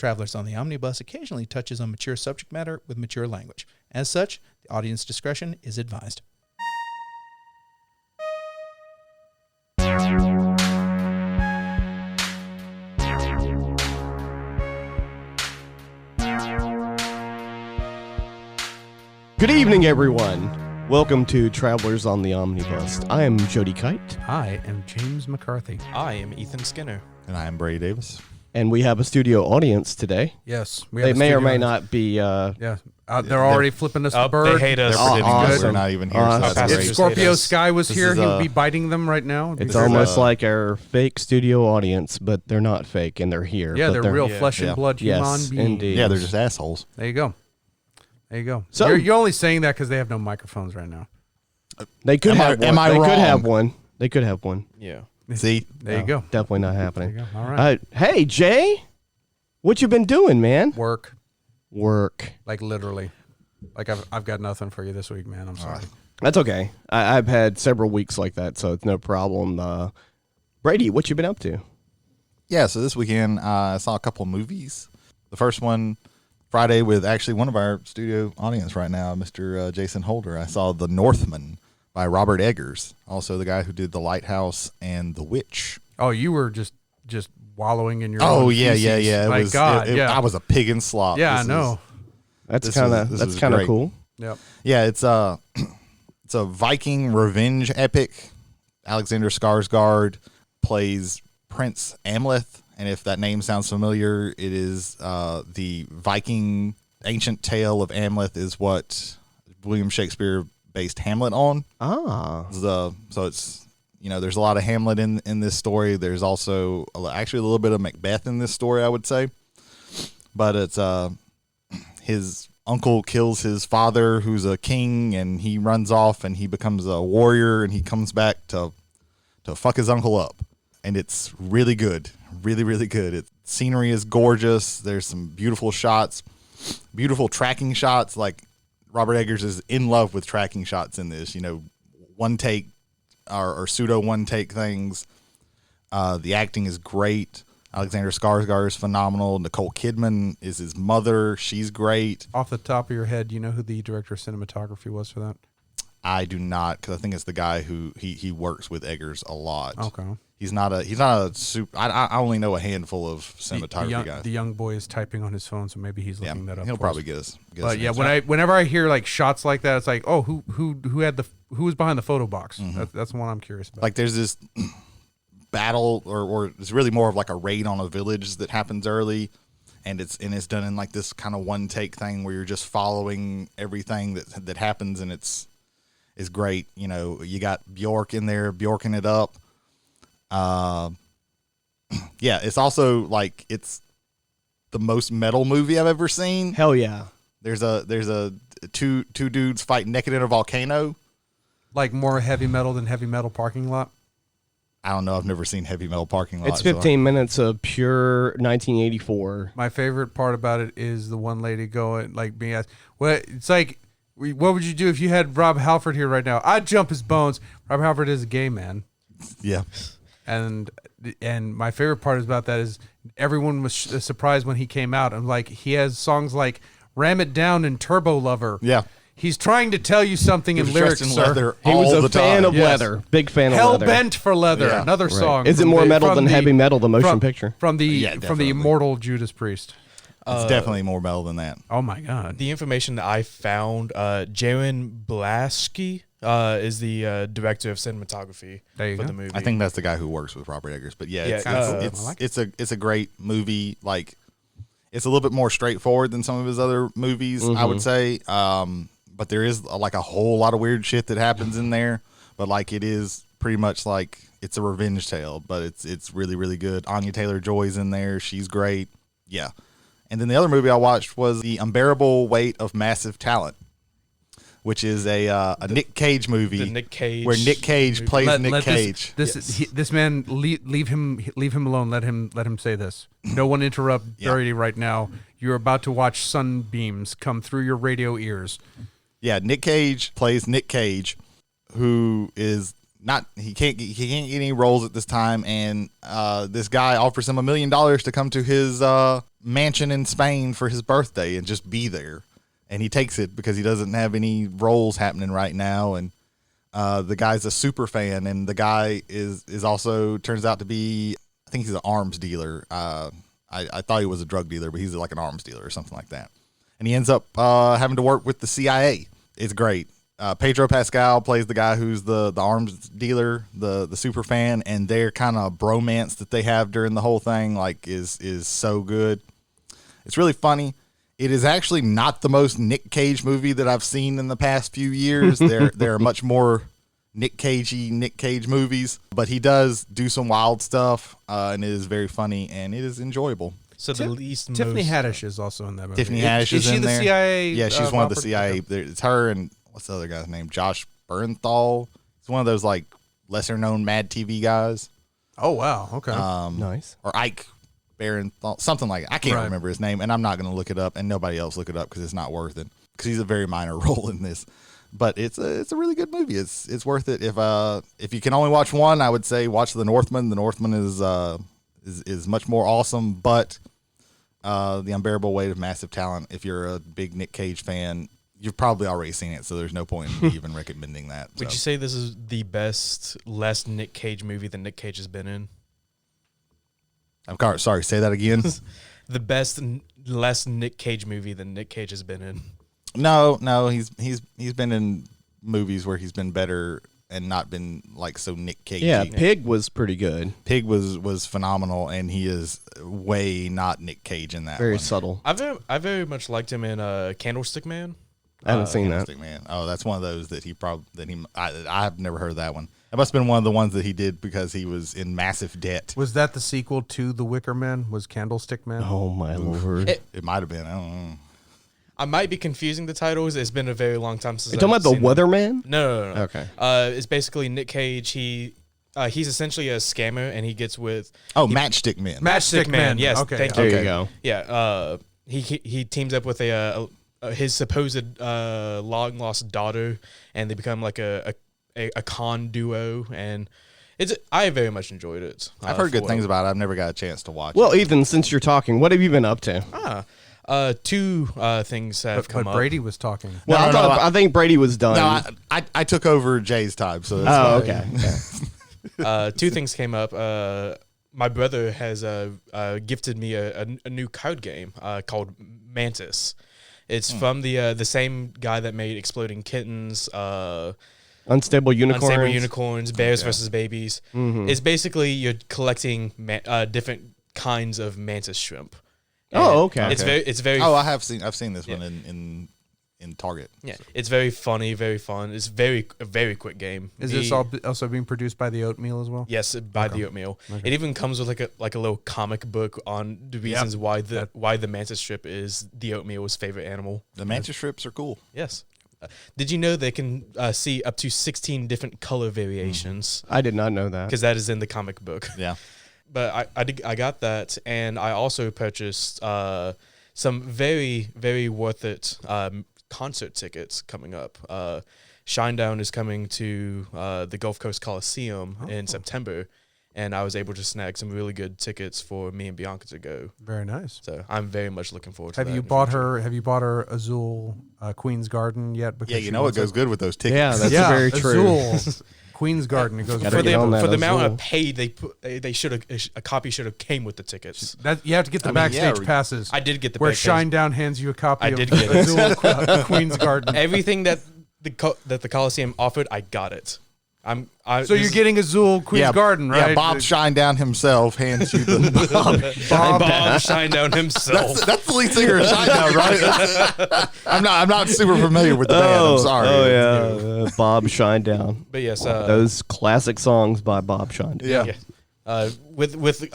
Travelers on the Omnibus occasionally touches on mature subject matter with mature language. As such, the audience discretion is advised. Good evening, everyone. Welcome to Travelers on the Omnibus. I am Jody Kite. I am James McCarthy. I am Ethan Skinner. And I am Brady Davis. And we have a studio audience today. Yes. They may or may not be... they're already flipping us the bird. They hate us. They're pretending awesome. we're not even here. Awesome. So that's If great. Scorp- Scorpio us. Sky was This here, is, he would be biting them right now. It's This is, almost like our fake studio audience, but they're not fake, and they're here. Yeah, but they're real Yeah. flesh and Yeah. blood human Yes, beings. indeed. Yeah, they're just assholes. There you go. There you go. So- You're only saying that because they have no microphones right now. They could Am I- have one. am I They could wrong? have one. They could have one. Yeah. See? There you go. Definitely not There happening. you go. All right. Hey, Jay. What you been doing, man? Work, Work. like literally. Like I've got nothing for you this week, man. I'm sorry. That's okay. I've had several weeks like that, so it's no problem. Brady, what you been up to? Yeah, so this weekend I saw a couple of movies. The first one, Friday, with actually one of our studio audience right now, Mr. Jason Holder. I saw The Northman by Robert Eggers, also the guy who did The Lighthouse and The Witch. Oh, you were just wallowing in your Oh, own yeah, feces. yeah, yeah. My God, yeah. I was a pig in slop. Yeah, This I know. That's This kind was- of this that's was kind of great. cool. Yep. Yeah, it's a Viking revenge epic. Alexander Skarsgård plays Prince Amleth, and if that name sounds familiar, it is the Viking ancient tale of Amleth is what William Shakespeare based Hamlet on. Ah. So it's, there's a lot of Hamlet in this story. There's also actually a little bit of Macbeth in this story, I would say. But it's his uncle kills his father, who's a king, and he runs off and he becomes a warrior, and he comes back to fuck his uncle up. And it's really good. Really, really good. Scenery is gorgeous. There's some beautiful shots, beautiful tracking shots. Like, Robert Eggers is in love with tracking shots in this, one take or pseudo one take things. The acting is great. Alexander Skarsgård is phenomenal. Nicole Kidman is his mother. She's great. Off the top of your head, do you know who the director of cinematography was for that? I do not, because I think it's the guy who he works with Eggers a lot. Okay. He's not a super. I only know a handful of The cinematography guys. young boy is typing on his phone, so maybe he's looking that up. he'll for probably us. get us. But yeah, whenever I hear like shots like that, it's like, oh, who was behind the photo box? Mm-hmm. That's the one I'm curious about. like there's this battle, or it's really more of like a raid on a village that happens early, and it's done in like this kind of one take thing where you're just following everything that happens, and it's great. You got Bjork in there, Bjorking it up. Yeah, it's also like it's the most metal movie I've ever seen. Hell yeah. There's a two dudes fighting naked in a volcano. Like more heavy metal than Heavy Metal Parking Lot. I don't know. I've never seen Heavy Metal Parking Lot. It's 15 minutes of pure 1984. My favorite part about it is the one lady going like being asked, well, it's like, what would you do if you had Rob Halford here right now? I'd jump his bones. Rob Halford is a gay man. Yeah. And my favorite part about that is everyone was surprised when he came out. I'm like, he has songs like Ram It Down and Turbo Lover. Yeah. He's trying to tell you something in He was lyrics, dressed in sir. leather He was all a the fan time. of Yes. leather. Big fan of Hell leather. Bent for Leather, Yeah. another Right. song. Is it from more the- metal from than the- Heavy Metal, the motion from- picture? From the Yeah, from the definitely. immortal Judas Priest. It's definitely more metal than that. Oh my God. The information that I found, Jaron Blaschke is the director of cinematography There you for go. the movie. I think that's the guy who works with Robert Eggers. But yeah, Yeah, it's I like it's a great movie. Like, it's a little bit more straightforward than some of his other movies, I would say. But there is like a whole lot of weird shit that happens in there. But like, it is pretty much like it's a revenge tale. But it's really, really good. Anya Taylor-Joy's in there. She's great. Yeah. And then the other movie I watched was The Unbearable Weight of Massive Talent, which is a Nick Cage movie. the Nick Cage where Nick Cage movie. plays Nick Cage. This man, leave him alone. Let him say this. No one interrupt Yeah. Brady right now. You're about to watch sunbeams come through your radio ears. Yeah, Nick Cage plays Nick Cage, who is not he can't get any roles at this time, and this guy offers him $1 million to come to his mansion in Spain for his birthday and just be there. And he takes it because he doesn't have any roles happening right now. And the guy's a super fan, and the guy is also turns out to be, I think he's an arms dealer. I thought he was a drug dealer, but he's like an arms dealer or something like that. And he ends up having to work with the CIA. It's great. Pedro Pascal plays the guy who's the arms dealer, the super fan, and their kind of bromance that they have during the whole thing is so good. It's really funny. It is actually not the most Nick Cage movie that I've seen in the past few years. There are much more Nick Cage movies, but he does do some wild stuff, and it is very funny and it is enjoyable. So the least Tiffany most, Haddish is also in that movie. Tiffany Haddish is she in the there. CIA? Yeah, she's one of the operative? CIA. It's her and what's the other guy's name? Josh Bernthal. It's one of those like lesser known Mad TV guys. Oh wow. Okay. Nice. Or Ike Barinthal, something like that. I can't Right. remember his name, and I'm not going to look it up, and nobody else look it up because it's not worth it. Because he's a very minor role in this, but it's a really good movie. It's worth it. If you can only watch one, I would say watch The Northman. The Northman is much more awesome, but The Unbearable Weight of Massive Talent. If you're a big Nick Cage fan, you've probably already seen it, so there's no point in me even recommending that. would you say this is the best, less Nick Cage movie that Nick Cage has been in? I'm sorry. Say that again. The best, less Nick Cage movie than Nick Cage has been in. No, he's been in movies where he's been better and not been like so Nick Cagey. Yeah, Pig was pretty good. Pig was phenomenal, and he is way not Nick Cage in that. Very one. subtle. I very much liked him in Candlestick Man. I haven't seen that. Candlestick Man. Oh, that's one of those that I've never heard of that one. That must have been one of the ones that he did because he was in massive debt. was that the sequel to The Wicker Man? Was Candlestick Man? Oh my lord! It might have been. I don't know. I might be confusing the titles. It's been a very long time since You talking I've about the seen them. Weatherman? No. Okay. It's basically Nick Cage. He's essentially a scammer, and he gets with Matchstick Men. Matchstick Man. Yes, Okay. thank There you. you go. Yeah. He teams up with his supposed long lost daughter, and they become like a con duo, and I very much enjoyed it. I've heard good things about it. I've never got a chance to watch Well, it. Ethan, since you're talking, what have you been up to? Two things have come But up. Brady was talking. Well, No, I think Brady was done. No, I took over Jay's time, so that's Oh, fine. okay. Two things came up. My brother has gifted me a new card game called Mantis. It's from the same guy that made Exploding Kittens, Unstable Unicorns. Unstable Unicorns, Bears versus Babies. It's basically you're collecting different kinds of mantis shrimp. Oh, okay. It's very Oh, I've seen this one in Target. yeah. It's very funny, very fun. It's a very quick game. Is this also being produced by the Oatmeal as well? Yes, by the Oatmeal. It even comes with like a little comic book on the reasons why the mantis strip is the Oatmeal's favorite animal. The mantis strips are cool. Yes. Did you know they can see up to 16 different color variations? I did not know that. Because that is in the comic book. Yeah. But I got that, and I also purchased some very, very worth it concert tickets coming up. Shinedown is coming to the Gulf Coast Coliseum in September, and I was able to snag some really good tickets for me and Bianca to go. Very nice. So I'm very much looking forward to that. Have you bought her Azul Queen's Garden yet? Because Yeah, you she know it wants goes good with those tickets. Yeah, that's very true. Azul Queen's Garden. It goes Gotta for get on that the amount Azul. of paid they should have a copy should have came with the tickets. That you have to get the I mean, yeah, backstage passes. I did get the where backstage. Shinedown hands you a copy I of did get it. Azul Queen's Garden. Everything that the Coliseum offered, I got it. So you're getting Azul Queen's Garden, right? Yeah, Bob Shinedown himself hands you the Bob Shinedown himself. That's the lead singer of Shinedown, right? I'm not super familiar with the band. I'm sorry. Oh yeah, Bob Shinedown. But yes, Those classic songs by Bob Shinedown. Yeah. with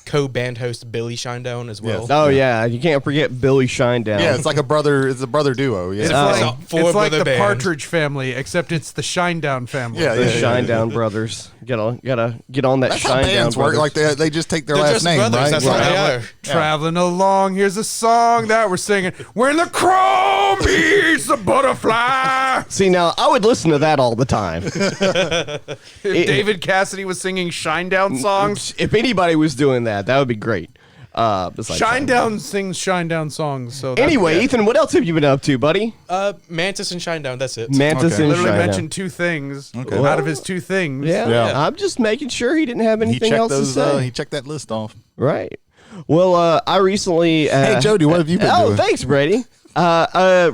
co-band host Billy Shinedown as well. Yes. Oh yeah, you can't forget Billy Shinedown. Yeah, it's like a brother duo. Yeah. It's It's like the band. Partridge Family, except it's the Shinedown family. Yeah, the yeah, Shinedown brothers. Gotta get on that That's how Shinedown bands work. brothers. Like they just take their They're last just name, brothers. right? That's what they are. Traveling along, here's a song that we're singing. When the crow meets the butterfly. See now, I would listen to that all the time. If David Cassidy was singing Shinedown songs. If anybody was doing that, that would be great. Besides Shinedown sings Shinedown songs. So that's Anyway, good. Ethan, what else have you been up to, buddy? Mantis and Shinedown. That's it. Mantis Okay. and literally Shinedown. mentioned 2 things Okay. out of his 2 things. Yeah, Yeah. I'm just making sure he didn't have He anything checked else to those. say. He checked that list off. Right. Well, I recently. Hey, Jody, what have you been Oh, doing? thanks, Brady.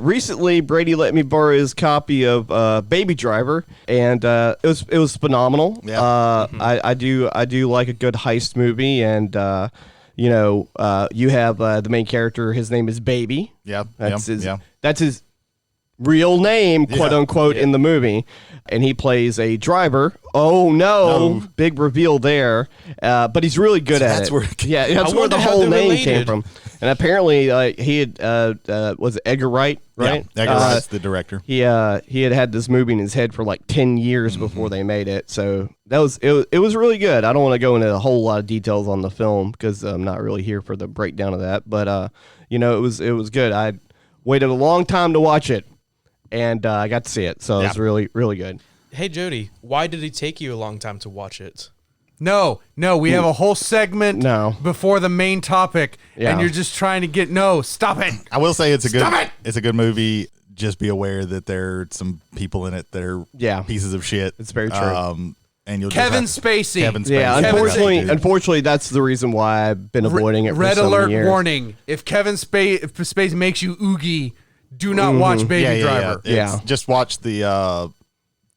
Recently, Brady let me borrow his copy of Baby Driver, and it was phenomenal. Yeah. I do like a good heist movie, and you have the main character. His name is Baby. Yeah. That's his. Yeah. That's his real name, quote Yeah. unquote, in the movie, and he plays a driver. Oh no! No. Big reveal there, but he's really good at That's it. where- Yeah, that's I where the wonder how whole they're name came related. from. And apparently, he had was it Edgar Wright, right? Yeah. Edgar Wright's the director. He had this movie in his head for like 10 years before they made it. So that was it was really good. I don't want to go into a whole lot of details on the film because I'm not really here for the breakdown of that. But it was good. I waited a long time to watch it, and I got to see it. So it was really, really good. Hey, Jody, why did it take you a long time to watch it? No, we have a whole segment No. before the main topic, Yeah. and you're just trying to get stop it. I will say it's a Stop good. it! It's a good movie. Just be aware that there are some people in it that are Yeah. pieces of shit. It's very true. And you'll Kevin just Spacey. Kevin Spacey. Yeah, Kevin unfortunately, that's the reason why I've been avoiding it for Red so alert many years. warning. If Kevin Spacey makes you oogie, do not watch Baby Driver. Yeah. Just watch to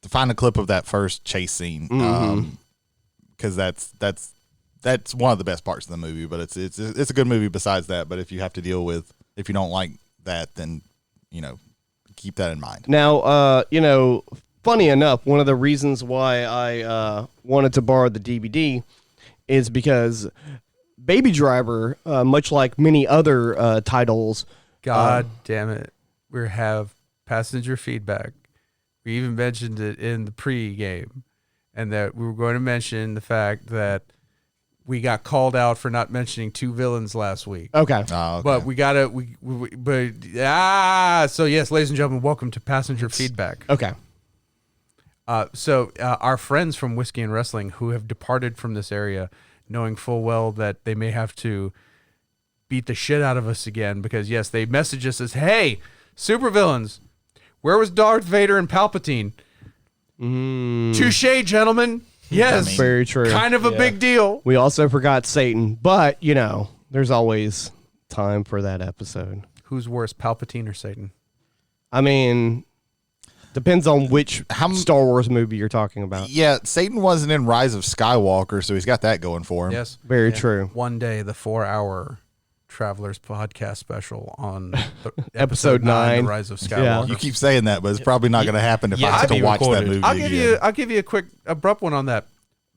find a clip of that first chase scene, because that's one of the best parts of the movie. But it's a good movie besides that. But if you have to deal with, if you don't like that, then keep that in mind. Now, funny enough, one of the reasons why I wanted to borrow the DVD is because Baby Driver, much like many other titles, God damn it. We have passenger feedback. We even mentioned it in the pre-game, and that we were going to mention the fact that we got called out for not mentioning 2 villains last week. okay. Okay. But we gotta, so yes, ladies and gentlemen, welcome to passenger feedback. Okay. So our friends from Whiskey and Wrestling who have departed from this area, knowing full well that they may have to beat the shit out of us again, because yes, they message us as, hey, supervillains, where was Darth Vader and Palpatine? Touche, gentlemen. Yes. Very true. Kind of a big deal. We also forgot Satan, but, there's always time for that episode. Who's worse, Palpatine or Satan? I mean, depends on which Star Wars movie you're talking about. yeah, Satan wasn't in Rise of Skywalker, so he's got that going for him. Yes. Very true. One day, the 4-hour Travelers podcast special on the Episode 9. The Rise of Yeah. Skywalker. You keep saying that, but it's probably not going to happen if Yeah, I have to to be watch that recorded. movie I'll again. give you a quick abrupt one on that.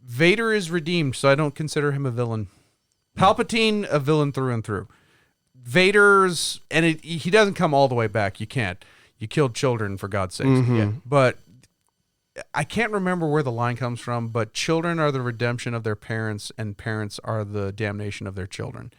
Vader is redeemed, so I don't consider him a villain. Palpatine, a villain through and through. Vader's, and he doesn't come all the way back. You can't. You killed children, for God's sakes. Yeah. But I can't remember where the line comes from, but children are the redemption of their parents, and parents are the damnation of their children.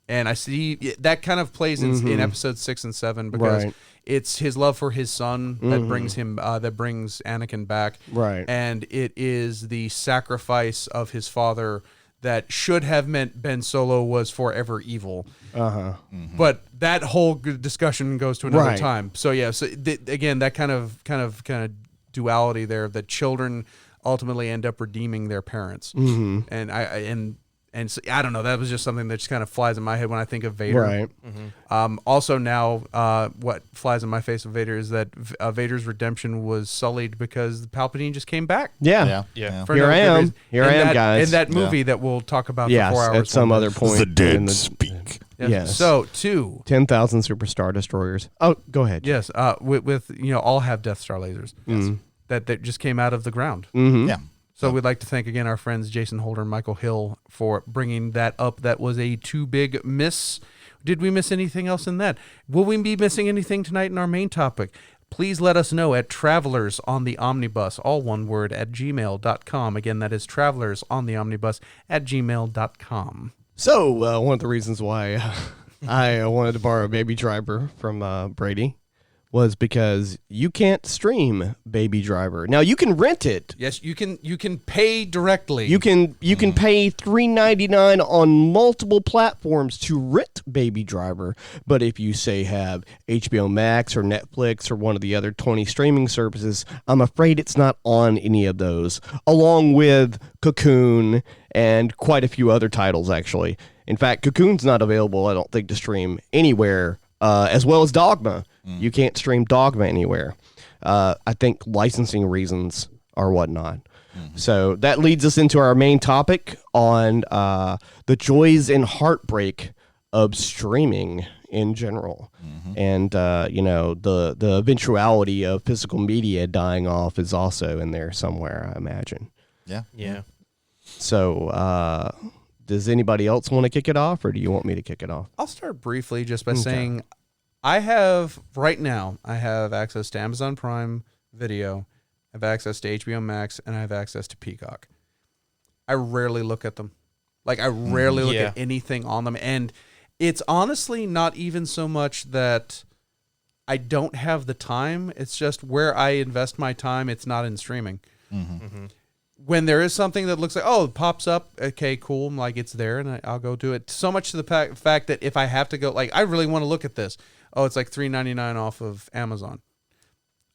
And I see that kind of plays in episodes 6 and 7 because Right. it's his love for his son that brings him, that brings Anakin back. Right. And it is the sacrifice of his father that should have meant Ben Solo was forever evil. But that whole discussion goes to another Right. time. So yeah, so again, that kind of duality there, that children ultimately end up redeeming their parents. And so, I don't know. That was just something that just kind of flies in my head when I think of Vader. Right. Also now, what flies in my face of Vader is that Vader's redemption was sullied because Palpatine just came back. Yeah. Yeah. For Here no I good am. reason. Here In I am, that- guys. In that movie that we'll talk about Yes, for 4 hours. at some one day. other point. The dead in speak. Yes. Yes. So 2. 10,000 Superstar Destroyers. Oh, go ahead. Yes. With all have Death Star lasers. That just came out of the ground. Yeah. So we'd like to thank again our friends Jason Holder and Michael Hill for bringing that up. That was a too big miss. Did we miss anything else in that? Will we be missing anything tonight in our main topic? Please let us know at Travelers on the Omnibus, all one word, at gmail.com. Again, that is Travelers on the Omnibus at gmail.com. So, one of the reasons why I wanted to borrow Baby Driver from Brady was because you can't stream Baby Driver. Now you can rent it. Yes, you can pay directly. You can pay $3.99 on multiple platforms to rent Baby Driver. But if you say have HBO Max or Netflix or one of the other 20 streaming services, I'm afraid it's not on any of those, along with Cocoon and quite a few other titles actually. In fact, Cocoon's not available, I don't think, to stream anywhere, as well as Dogma. You can't stream Dogma anywhere. I think licensing reasons or whatnot. So that leads us into our main topic on the joys and heartbreak of streaming in general. And, the eventuality of physical media dying off is also in there somewhere, I imagine. Yeah. So does anybody else want to kick it off, or do you want me to kick it off? I'll start briefly just by saying I have access to Amazon Prime Video, I have access to HBO Max, and I have access to Peacock. I rarely look at them. Like, I rarely look at anything on them. And it's honestly not even so much that I don't have the time. It's just where I invest my time, it's not in streaming. When there is something that looks like, oh, it pops up, okay, cool, I'm like, it's there, and I'll go do it. So much to the fact that if I have to go, like, I really want to look at this. Oh, it's like $3.99 off of Amazon.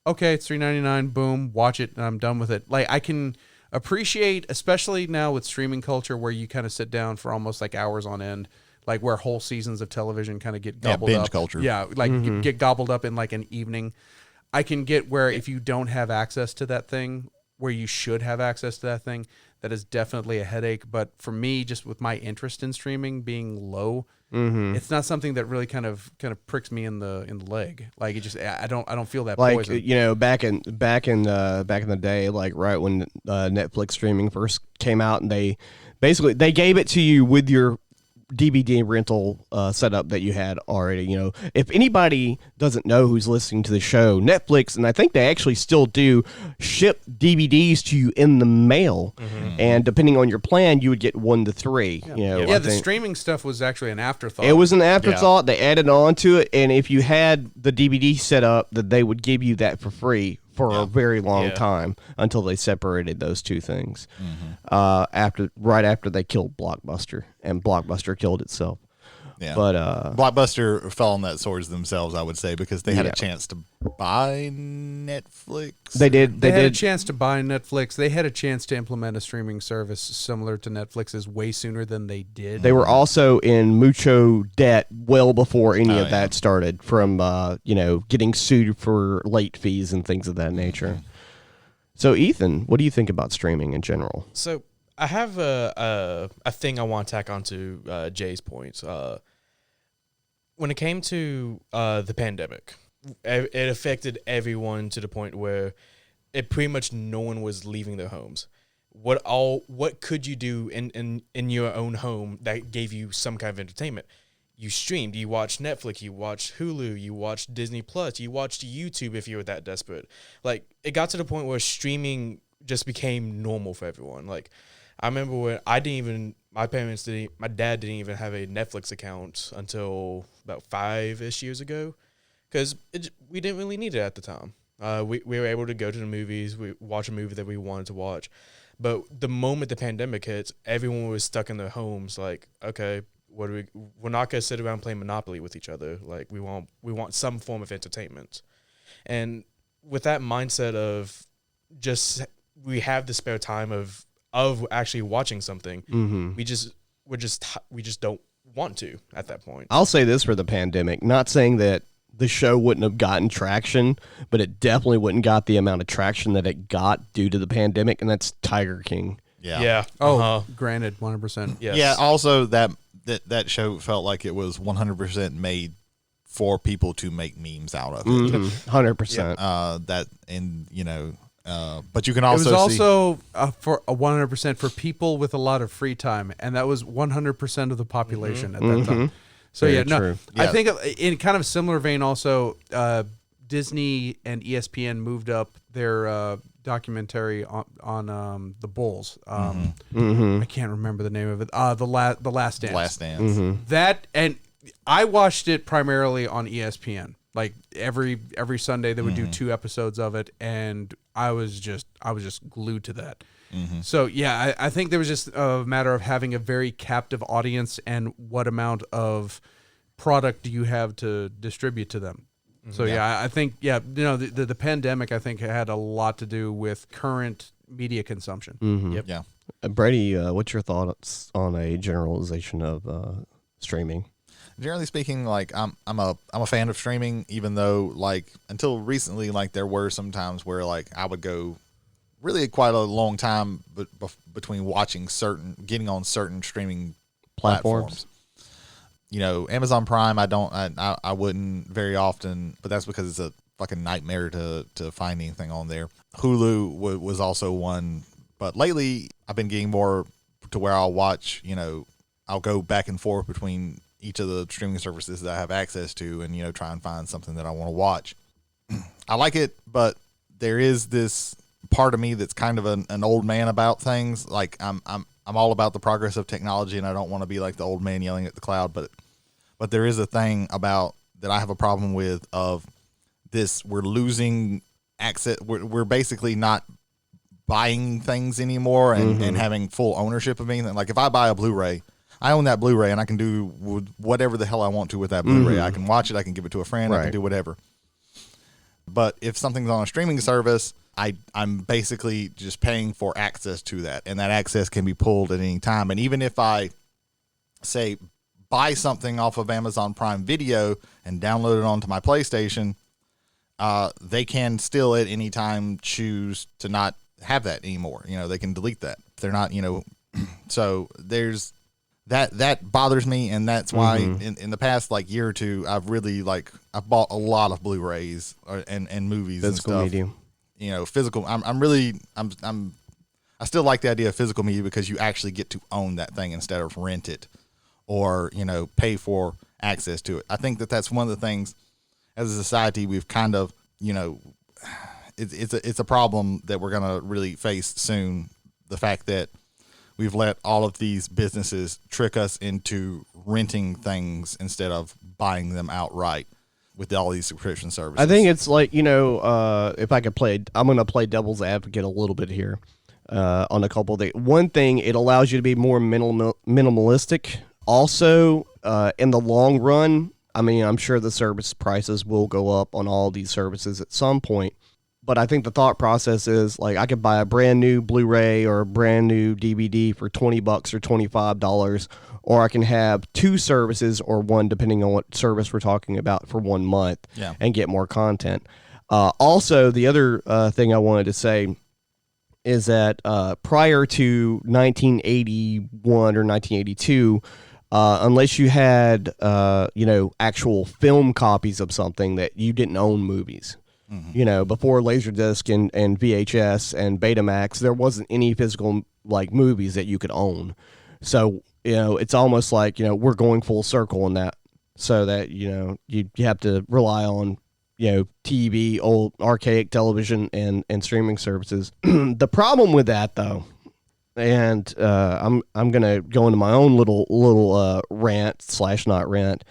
Okay, it's $3.99, boom, watch it, and I'm done with it. Like, I can appreciate, especially now with streaming culture, where you kind of sit down for almost like hours on end, like where whole seasons of television kind of get gobbled up. Binge culture. Yeah, like get gobbled up in like an evening. I can get where if you don't have access to that thing, where you should have access to that thing, that is definitely a headache. But for me, just with my interest in streaming being low, it's not something that really kind of pricks me in the leg. Like, it just, I don't feel that Like, poison. back in the day, like right when Netflix streaming first came out, and they gave it to you with your DVD rental setup that you had already. If anybody doesn't know who's listening to the show, Netflix, and I think they actually still do, ship DVDs to you in the mail, and depending on your plan, you would get 1 to 3. The streaming stuff was actually an afterthought. It was an afterthought. They added on to it, and if you had the DVD set up, that they would give you that for free for a very long time, until they separated those two things. Right after they killed Blockbuster, and Blockbuster killed itself. Yeah. But Blockbuster fell on that swords themselves, I would say, because they had a chance to buy Netflix. They did. They had a chance to buy Netflix. They had a chance to implement a streaming service similar to Netflix's way sooner than they did. They were also in mucho debt well before any of that started, from getting sued for late fees and things of that nature. So, Ethan, what do you think about streaming in general? So I have a thing I want to tack onto Jay's points. When it came to the pandemic, it affected everyone to the point where it pretty much no one was leaving their homes. What could you do in your own home that gave you some kind of entertainment? You streamed, you watched Netflix, you watched Hulu, you watched Disney Plus, you watched YouTube if you were that desperate. Like, it got to the point where streaming just became normal for everyone. Like, I remember when my dad didn't even have a Netflix account until about 5-ish years ago, because we didn't really need it at the time. We were able to go to the movies, we watch a movie that we wanted to watch. But the moment the pandemic hit, everyone was stuck in their homes. Like, okay, we're not going to sit around playing Monopoly with each other. Like, we want some form of entertainment. And with that mindset of just, we have the spare time of actually watching something, we just don't want to at that point. I'll say this for the pandemic, not saying that the show wouldn't have gotten traction, but it definitely wouldn't got the amount of traction that it got due to the pandemic, and that's Tiger King. Yeah. Oh, granted, 100%. Yes. Yeah. Also, that show felt like it was 100% made for people to make memes out of it. 100%. But you can also it was also for 100% for people with a lot of free time, and that was 100% of the population at that time. So Very true. I think in kind of a similar vein, also Disney and ESPN moved up their documentary on the Bulls. I can't remember the name of it. The Last Dance. Last Dance. That, and I watched it primarily on ESPN. Like every Sunday they would do 2 episodes of it, and I was just glued to that. So yeah, I think there was just a matter of having a very captive audience and what amount of product do you have to distribute to them. So yeah, I think the pandemic I think had a lot to do with current media consumption. Yep. Yeah. Brady, what's your thoughts on a generalization of streaming? Generally speaking, like I'm a fan of streaming, even though like until recently, like there were some times where like I would go really quite a long time between getting on certain streaming platforms. You know, Amazon Prime, I wouldn't very often, but that's because it's a fucking nightmare to find anything on there. Hulu was also one, but lately I've been getting more to where I'll watch, you know, I'll go back and forth between each of the streaming services that I have access to and, you know, try and find something that I want to watch. I like it, but there is this part of me that's kind of an old man about things. Like I'm all about the progress of technology and I don't want to be like the old man yelling at the cloud, but there is a thing about that I have a problem with of this. We're losing access. We're basically not buying things anymore and having full ownership of anything. Like if I buy a Blu-ray, I own that Blu-ray and I can do whatever the hell I want to with that Blu-ray. I can watch it. I can give it to a friend. I can do whatever. But if something's on a streaming service, I'm basically just paying for access to that. And that access can be pulled at any time. And even if I say buy something off of Amazon Prime Video and download it onto my PlayStation, they can still at any time choose to not have that anymore. You know, they can delete that. They're not, you know, so there's that bothers me. And that's why in the past like year or two, I've bought a lot of Blu-rays and movies Physical and stuff. medium. You know, physical. I still like the idea of physical media because you actually get to own that thing instead of rent it or, you know, pay for access to it. I think that's one of the things as a society we've kind of, you know, it's a problem that we're going to really face soon. The fact that we've let all of these businesses trick us into renting things instead of buying them outright with all these subscription services. I think it's like, you know, if I could I'm going to play devil's advocate a little bit here on a couple of things. One thing, it allows you to be more minimalistic. Also, in the long run, I mean, I'm sure the service prices will go up on all these services at some point. But I think the thought process is like I could buy a brand new Blu-ray or a brand new DVD for $20 or $25, or I can have 2 services or one, depending on what service we're talking about, for 1 month and get more content. Also, the other thing I wanted to say is that prior to 1981 or 1982, unless you had, you know, actual film copies of something, that you didn't own movies. You know, before Laserdisc and VHS and Betamax, there wasn't any physical like movies that you could own. So, you know, it's almost like, you know, we're going full circle in that, so that, you know, you have to rely on, you know, TV, old archaic television and streaming services. The problem with that, though, and I'm gonna go into my own little rant / not rant.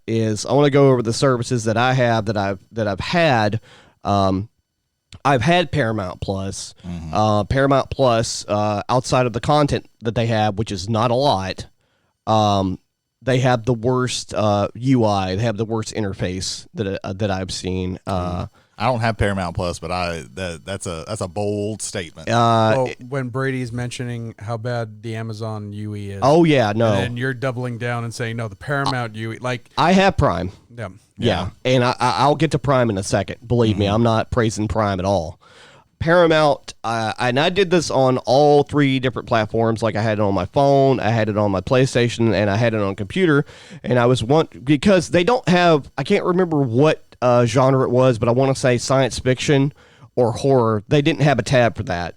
Is I want to go over the services that I have that I've had. I've had Paramount Plus. Paramount Plus, outside of the content that they have, which is not a lot, they have the worst UI. They have the worst interface that I've seen. I don't have Paramount Plus, but that's a bold statement. Well, when Brady's mentioning how bad the Amazon UE is. Oh yeah, no. And you're doubling down and saying no, the Paramount UE. Like I have Prime. Yeah. And I'll get to Prime in a second. Believe me, I'm not praising Prime at all. Paramount, and I did this on all 3 different platforms. Like I had it on my phone, I had it on my PlayStation, and I had it on computer. And I was because they don't have, I can't remember what genre it was, but I want to say science fiction or horror. They didn't have a tab for that.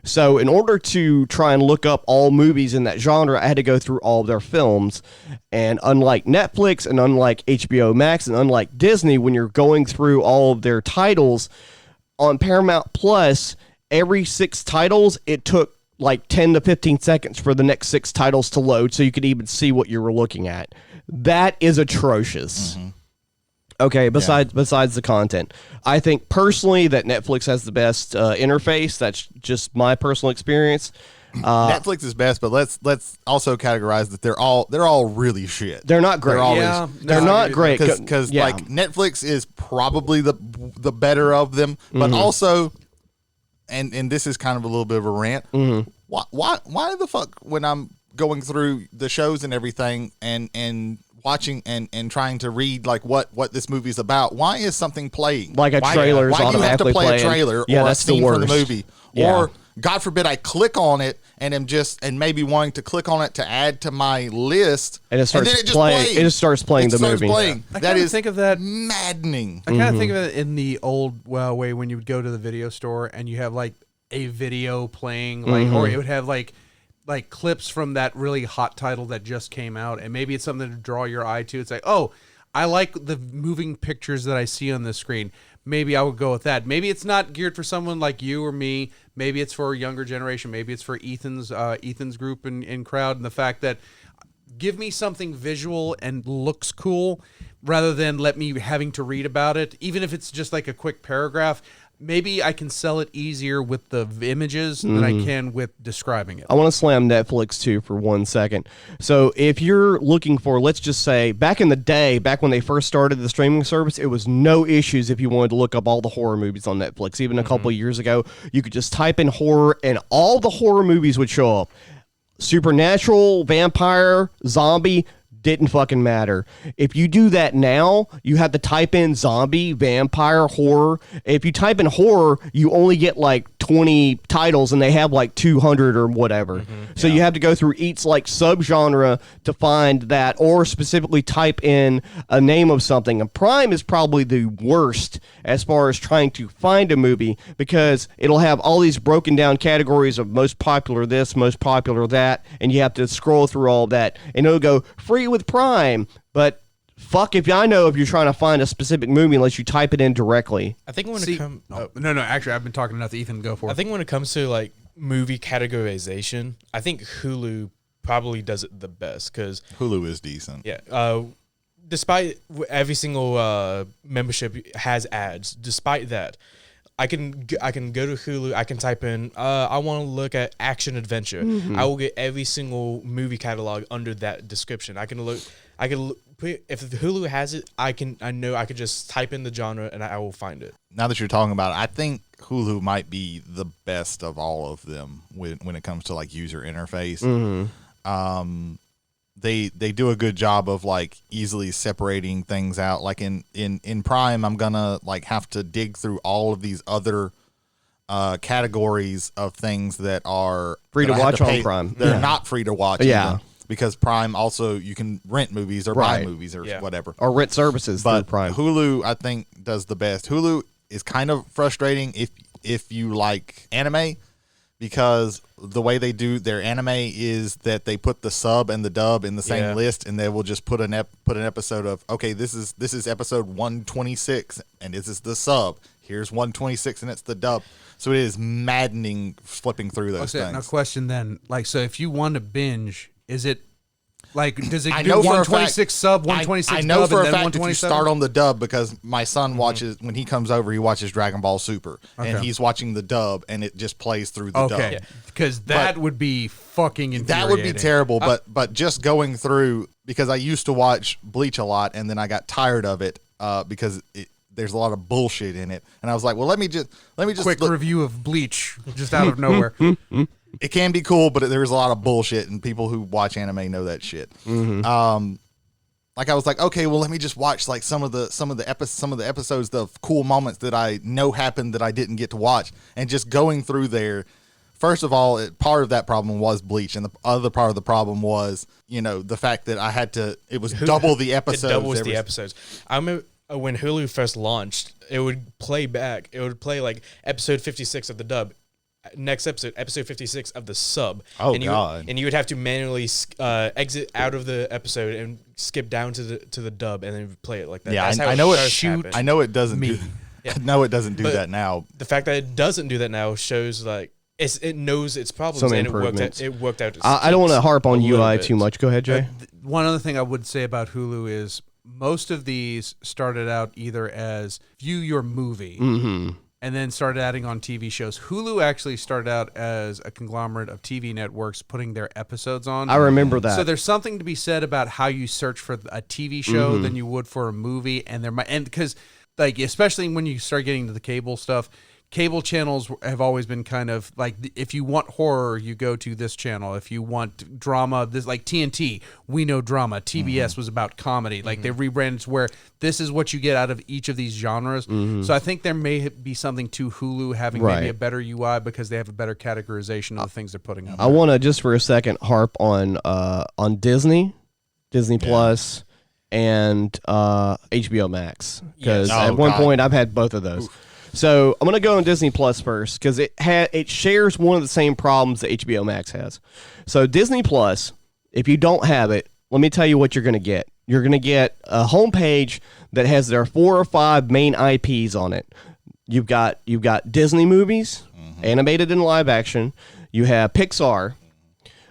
So in order to try and look up all movies in that genre, I had to go through all of their films. And unlike Netflix and unlike HBO Max and unlike Disney, when you're going through all of their titles on Paramount Plus, every 6 titles, it took like 10 to 15 seconds for the next 6 titles to load so you could even see what you were looking at. That is atrocious. Okay, besides the content, I think personally that Netflix has the best interface. That's just my personal experience. Netflix is best, but let's also categorize that they're all really shit. They're not great. They're always, Yeah, They're not great because yeah. like Netflix is probably the better of them, but also, and this is kind of a little bit of a rant. Why the fuck when I'm going through the shows and everything and watching and trying to read like what this movie's about, why is something playing Like a why, trailer's why do you have to automatically play playing? a trailer Yeah, or a that's the scene from the worst. movie Yeah. or God forbid I click on it and am just and maybe wanting to click on it to add to my list And it starts then it just playing- plays. it just starts playing It the starts movie. playing. I That kinda is think of that- maddening. I kind of think of it in the old way when you would go to the video store and you have like a video playing, like, or it would have like clips from that really hot title that just came out, and maybe it's something to draw your eye to. It's like, oh, I like the moving pictures that I see on the screen. Maybe I would go with that. Maybe it's not geared for someone like you or me. Maybe it's for a younger generation. Maybe it's for Ethan's group and crowd, and the fact that give me something visual and looks cool rather than let me having to read about it, even if it's just like a quick paragraph. Maybe I can sell it easier with the images than I can with describing it. I want to slam Netflix too for 1 second. So if you're looking for, let's just say, back in the day, back when they first started the streaming service, it was no issues if you wanted to look up all the horror movies on Netflix. Even a couple of years ago, you could just type in horror and all the horror movies would show up. Supernatural, vampire, zombie, didn't fucking matter. If you do that now, you have to type in zombie, vampire, horror. If you type in horror, you only get like 20 titles and they have like 200 or whatever. So you have to go through each like subgenre to find that, or specifically type in a name of something. And Prime is probably the worst as far as trying to find a movie, because it'll have all these broken down categories of most popular this, most popular that, and you have to scroll through all that, and it'll go free with Prime. But fuck if I know if you're trying to find a specific movie unless you type it in directly. I think when it comes, No, actually, I've been talking enough to Ethan. Go for it. I think when it comes to like movie categorization, I think Hulu probably does it the best because Hulu is decent. yeah, despite every single membership has ads, despite that, I can go to Hulu. I can type in I want to look at action adventure. I will get every single movie catalog under that description. I can look. If Hulu has it, I know I could just type in the genre and I will find it. Now that you're talking about it, I think Hulu might be the best of all of them when it comes to like user interface. They do a good job of like easily separating things out. Like in Prime, I'm gonna like have to dig through all of these other categories of things that are Free to that I have watch on pay. Prime. They're Yeah. not free to watch. Yeah. even, because Prime also you can rent movies or Right. buy movies or whatever. Or rent services through But Prime. Hulu, I think, does the best. Hulu is kind of frustrating if you like anime, because the way they do their anime is that they put the sub and the dub in the same list, and they will just put an episode of, okay, this is episode 126, and this is the sub. Here's 126, and it's the dub. So it is maddening flipping through those things. Now, question then, like, so if you want to binge, is it like, does it I do know for a 126 sub, 126 I know dub, for and a then fact if you 127? start on the dub, because my son watches, when he comes over, he watches Dragon Ball Super, and he's watching the dub, and it just plays through the Okay, dub. because that would be fucking infuriating. That would be terrible, but just going through, because I used to watch Bleach a lot, and then I got tired of it because there's a lot of bullshit in it, and I was like, well, let me just Quick look. review of Bleach, just out of nowhere. It can be cool, but there's a lot of bullshit, and people who watch anime know that shit. Like I was like, okay, well, let me just watch like some of the episodes of cool moments that I know happened that I didn't get to watch, and just going through there. First of all, part of that problem was Bleach, and the other part of the problem was, the fact that I had to. It was double the episodes. It doubles the episodes. I remember when Hulu first launched, it would play back. It would play like episode 56 of the dub. Next episode 56 of the sub. Oh, and God. And you would have to manually exit out of the episode and skip down to the dub and then play it like that. Yeah, That's how I know it. first happened. I know it doesn't do. Yeah. I know it doesn't do But that now. The fact that it doesn't do that now shows like it knows its problems, Some and improvements. it worked out. Its I don't want to kinks harp on a little UI bit. too much. Go ahead, Jay. One other thing I would say about Hulu is most of these started out either as view your movie and then started adding on TV shows. Hulu actually started out as a conglomerate of TV networks putting their episodes on. I remember that. So there's something to be said about how you search for a TV show than you would for a movie, and because like especially when you start getting to the cable stuff. Cable channels have always been kind of like, if you want horror, you go to this channel. If you want drama, this like TNT, we know drama. TBS was about comedy. Like they rebranded to where this is what you get out of each of these genres. So I think there may be something to Hulu having maybe a better UI because they have a better categorization of the things they're putting up. I want to just for a second harp on Disney Plus, and HBO Max, because at one point I've had both of those. So I'm gonna go on Disney Plus first because it shares one of the same problems that HBO Max has. So Disney Plus, if you don't have it, let me tell you what you're gonna get. You're gonna get a homepage that has their 4 or 5 main IPs on it. You've got Disney movies, animated and live action. You have Pixar.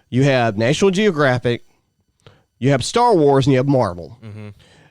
You have National Geographic. You have Star Wars, and you have Marvel.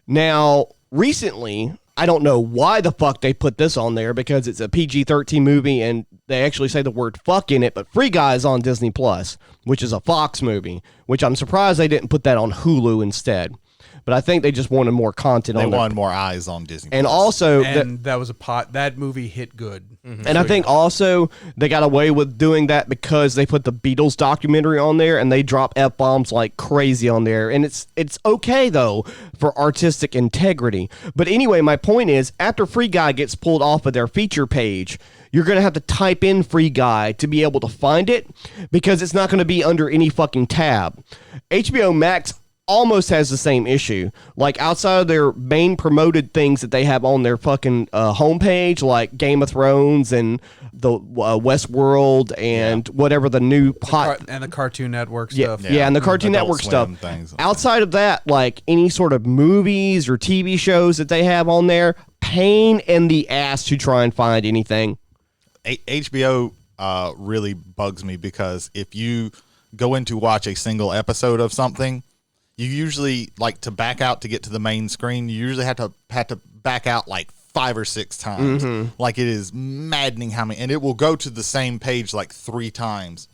Now, recently, I don't know why the fuck they put this on there because it's a PG-13 movie and they actually say the word fuck in it, but Free Guy is on Disney Plus, which is a Fox movie, which I'm surprised they didn't put that on Hulu instead. But I think they just wanted more content on it. They wanted more eyes on Disney And Plus. also... that was that movie hit good. And I think also they got away with doing that because they put the Beatles documentary on there and they drop F-bombs like crazy on there. And it's okay, though, for artistic integrity. But anyway, my point is, after Free Guy gets pulled off of their feature page, you're going to have to type in Free Guy to be able to find it because it's not going to be under any fucking tab. HBO Max almost has the same issue. Like, outside of their main promoted things that they have on their fucking homepage, like Game of Thrones and the Westworld and whatever the new hot... And the Cartoon Network stuff. Yeah, and the Cartoon Adult Network stuff. Swim things. Outside of that, like any sort of movies or TV shows that they have on there, pain in the ass to try and find anything. HBO really bugs me because if you go in to watch a single episode of something, you usually like to back out to get to the main screen. You usually have to back out like 5 or 6 times. Like, it is maddening how many, and it will go to the same page like 3 times.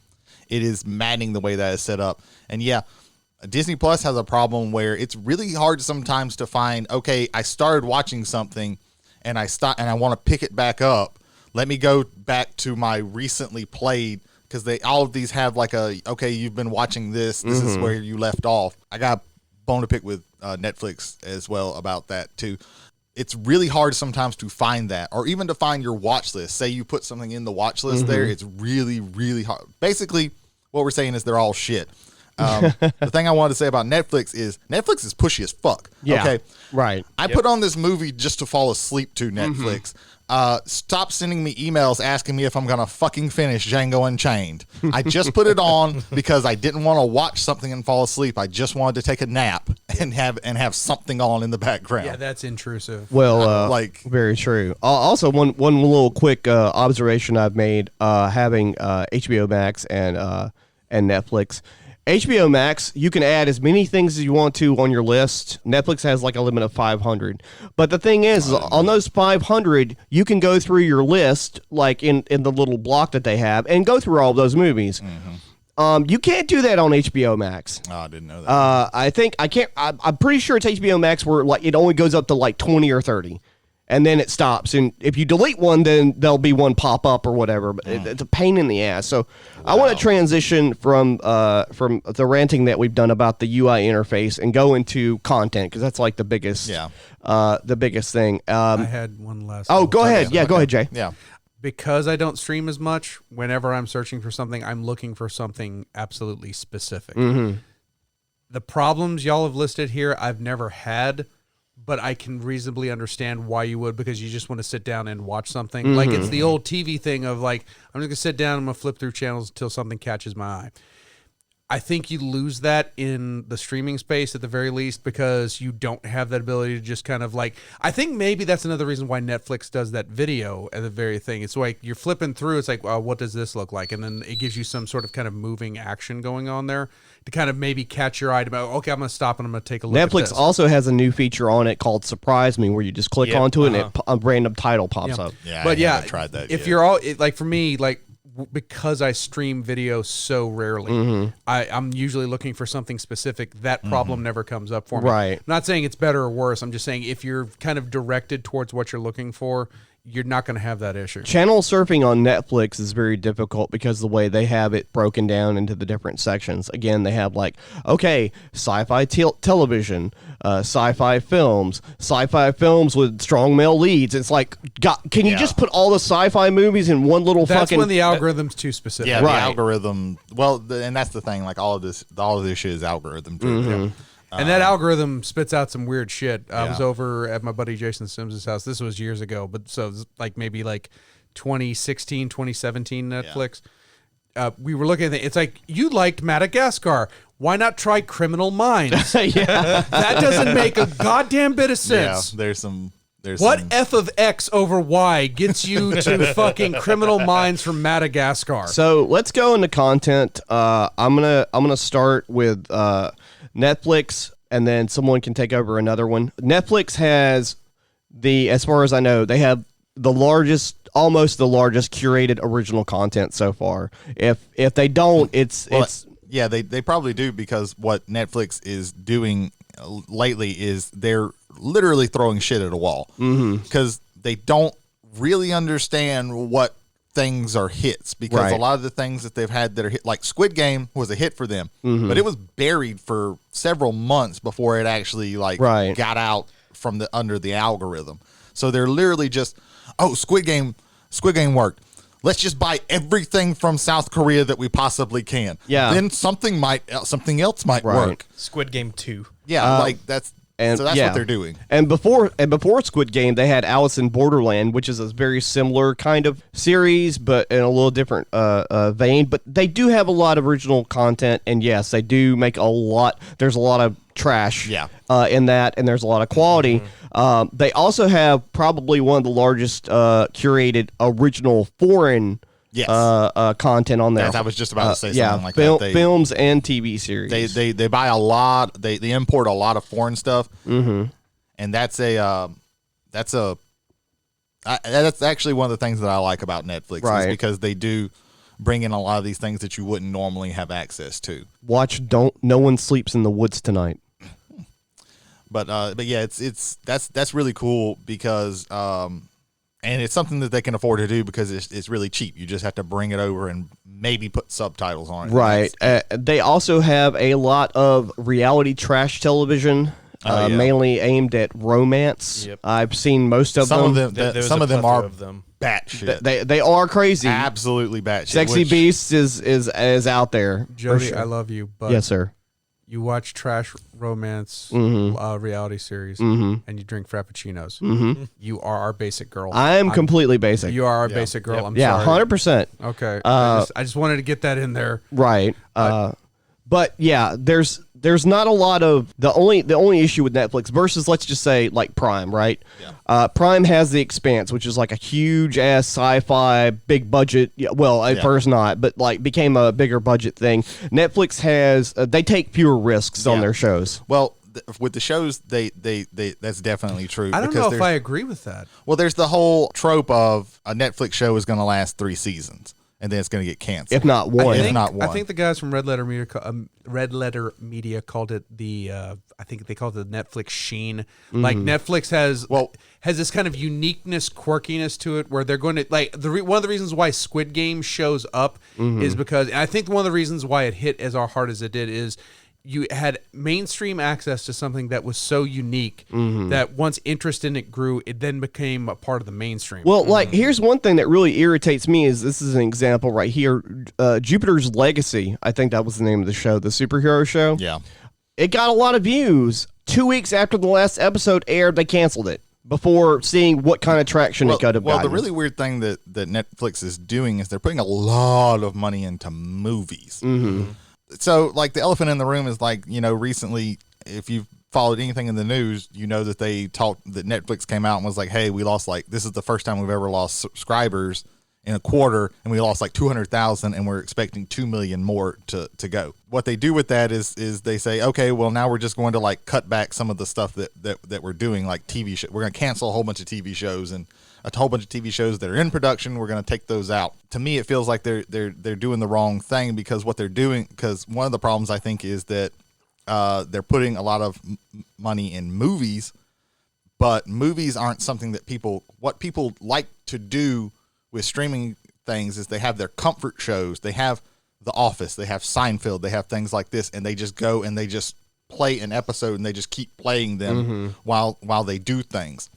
It is maddening the way that is set up. And yeah, Disney Plus has a problem where it's really hard sometimes to find, okay, I started watching something and I stopped and I want to pick it back up. Let me go back to my recently played, because all of these have like okay, you've been watching this. This is where you left off. I got a bone to pick with Netflix as well about that too. It's really hard sometimes to find that, or even to find your watch list. Say you put something in the watch list there, it's really, really hard. Basically, what we're saying is they're all shit. The thing I wanted to say about Netflix is pushy as fuck. Yeah, okay, right. I put on this movie just to fall asleep to Netflix. Stop sending me emails asking me if I'm going to fucking finish Django Unchained. I just put it on because I didn't want to watch something and fall asleep. I just wanted to take a nap and have something on in the background. Yeah, that's intrusive. Well, like, very true. Also, one little quick observation I've made having HBO Max and Netflix. HBO Max, you can add as many things as you want to on your list. Netflix has like a limit of 500. But the thing is, on those 500, you can go through your list, like in the little block that they have, and go through all of those movies. You can't do that on HBO Max. Oh, I didn't know that. I'm pretty sure it's HBO Max where like it only goes up to like 20 or 30. And then it stops. And if you delete one, then there'll be one pop up or whatever. But it's a pain in the ass. So I want to transition from the ranting that we've done about the UI interface and go into content, because that's like the biggest thing. I had one last. Oh, go ahead. Yeah, go ahead, Jay. Yeah. Because I don't stream as much, whenever I'm searching for something, I'm looking for something absolutely specific. The problems y'all have listed here, I've never had, but I can reasonably understand why you would, because you just want to sit down and watch something. Like, it's the old TV thing of like, I'm just going to sit down and I'm going to flip through channels until something catches my eye. I think you lose that in the streaming space at the very least because you don't have that ability to just kind of like, I think maybe that's another reason why Netflix does that video at the very thing. It's like you're flipping through, it's like, what does this look like? And then it gives you some sort of kind of moving action going on there to kind of maybe catch your eye about, okay, I'm going to stop and I'm going to take a look at this. Netflix also has a new feature on it called Surprise Me, where you just click onto it and a random title pops up. Yeah, But I haven't tried that. If you're all like, for me, like, because I stream video so rarely, I'm usually looking for something specific. That problem never comes up for me. Right. I'm not saying it's better or worse. I'm just saying if you're kind of directed towards what you're looking for, you're not going to have that issue. Channel surfing on Netflix is very difficult because the way they have it broken down into the different sections. Again, they have like, okay, sci-fi television, sci-fi films with strong male leads. It's like, God, can you just put all the sci-fi movies in one little That's fucking... when the algorithm's too specific. Yeah, Right. the algorithm. Well, and that's the thing. Like all of this shit is algorithm driven. And that algorithm spits out some weird shit. I was over at my buddy Jason Sims' house. This was years ago, but so it was like maybe like 2016, 2017 Netflix. We were looking at it. It's like, you liked Madagascar. Why not try Criminal Minds? yeah. That doesn't make a goddamn bit of Yeah, sense. there's some. What F of X over Y gets you to fucking Criminal Minds from Madagascar? So let's go into content. I'm gonna start with Netflix, and then someone can take over another one. Netflix has as far as I know, they have almost the largest curated original content so far. If they don't, it's Yeah, they probably do, because what Netflix is doing lately is they're literally throwing shit at a wall, because they don't really understand what things are hits, because a lot of the things that they've had that are hit, like Squid Game was a hit for them, but it was buried for several months before it actually got out from under the algorithm. So they're literally just, Squid Game worked. Let's just buy everything from South Korea that we possibly can. Yeah. Then something else might work. Squid Game 2. Yeah, that's what yeah. they're doing. And before Squid Game, they had Alice in Borderland, which is a very similar kind of series, but in a little different vein. But they do have a lot of original content, and yes, they do make a lot. There's a lot of trash in that, and there's a lot of quality. They also have probably one of the largest curated original foreign content on there. I was just about to say something like that. Films and TV series. They buy a lot. They import a lot of foreign stuff, and that's actually one of the things that I like about Netflix, is because they do bring in a lot of these things that you wouldn't normally have access to. Watch No One Sleeps in the Woods Tonight. But yeah, that's really cool, because and it's something that they can afford to do because it's really cheap. You just have to bring it over and maybe put subtitles on it. Right. They also have a lot of reality trash television, mainly aimed at romance. Yep. I've seen most of them. Some of them are of them. batshit. They are crazy. Absolutely batshit. Sexy Beast is out there. Jody, sure. I love you, but Yes, sir. you watch trash romance reality series and you drink frappuccinos. You are our basic girl. I'm completely basic. You are our basic girl. Yep. I'm Yeah, sorry. 100%. Okay. I just wanted to get that in there. Right. But yeah, there's not a lot of the only issue with Netflix versus, let's just say, like Prime, right? Yeah. Prime has The Expanse, which is like a huge ass sci-fi big budget. Well, at first not, but like became a bigger budget thing. Netflix has they take fewer risks on their shows. Well, with the shows, they that's definitely true. I don't know if I agree with that. Well, there's the whole trope of a Netflix show is going to last 3 seasons. And then it's going to get canceled. If not one. I think the guys from Red Letter Media called it I think they called it the Netflix sheen. Like Netflix has this kind of uniqueness, quirkiness to it, where they're going to one of the reasons why Squid Game shows up is because, and I think one of the reasons why it hit as hard as it did is you had mainstream access to something that was so unique that once interest in it grew, it then became a part of the mainstream. Well, like, here's one thing that really irritates me is, this is an example right here, Jupiter's Legacy, I think that was the name of the show, the superhero show. Yeah. It got a lot of views. 2 weeks after the last episode aired, they canceled it before seeing what kind of traction it could have gotten. Well, the really weird thing that Netflix is doing is they're putting a lot of money into movies. So like the elephant in the room is like, recently, if you've followed anything in the news, that they talked, that Netflix came out and was like, hey, we lost this is the first time we've ever lost subscribers in a quarter, and we lost 200,000, and we're expecting 2 million more to go. What they do with that is they say, okay, well, now we're just going to cut back some of the stuff that we're doing, like TV show. We're going to cancel a whole bunch of TV shows, and a whole bunch of TV shows that are in production, we're going to take those out. To me, it feels like they're doing the wrong thing, because what they're doing, because one of the problems I think is that they're putting a lot of money in movies, but movies aren't something that people like to do with streaming things. Is they have their comfort shows. They have The Office, they have Seinfeld, they have things like this, and they just go and they just play an episode, and they just keep playing them while they do things.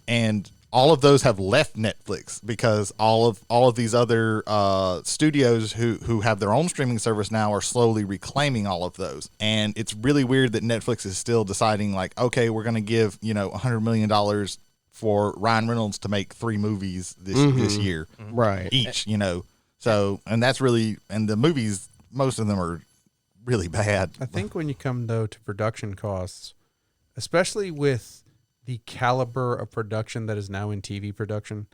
And all of those have left Netflix, because all of these other studios who have their own streaming service now are slowly reclaiming all of those. And it's really weird that Netflix is still deciding okay, we're going to give $100 million for Ryan Reynolds to make 3 movies this year, right? Each, So, and that's really, and the movies, most of them are really bad. I think when you come though to production costs, especially with the caliber of production that is now in TV production,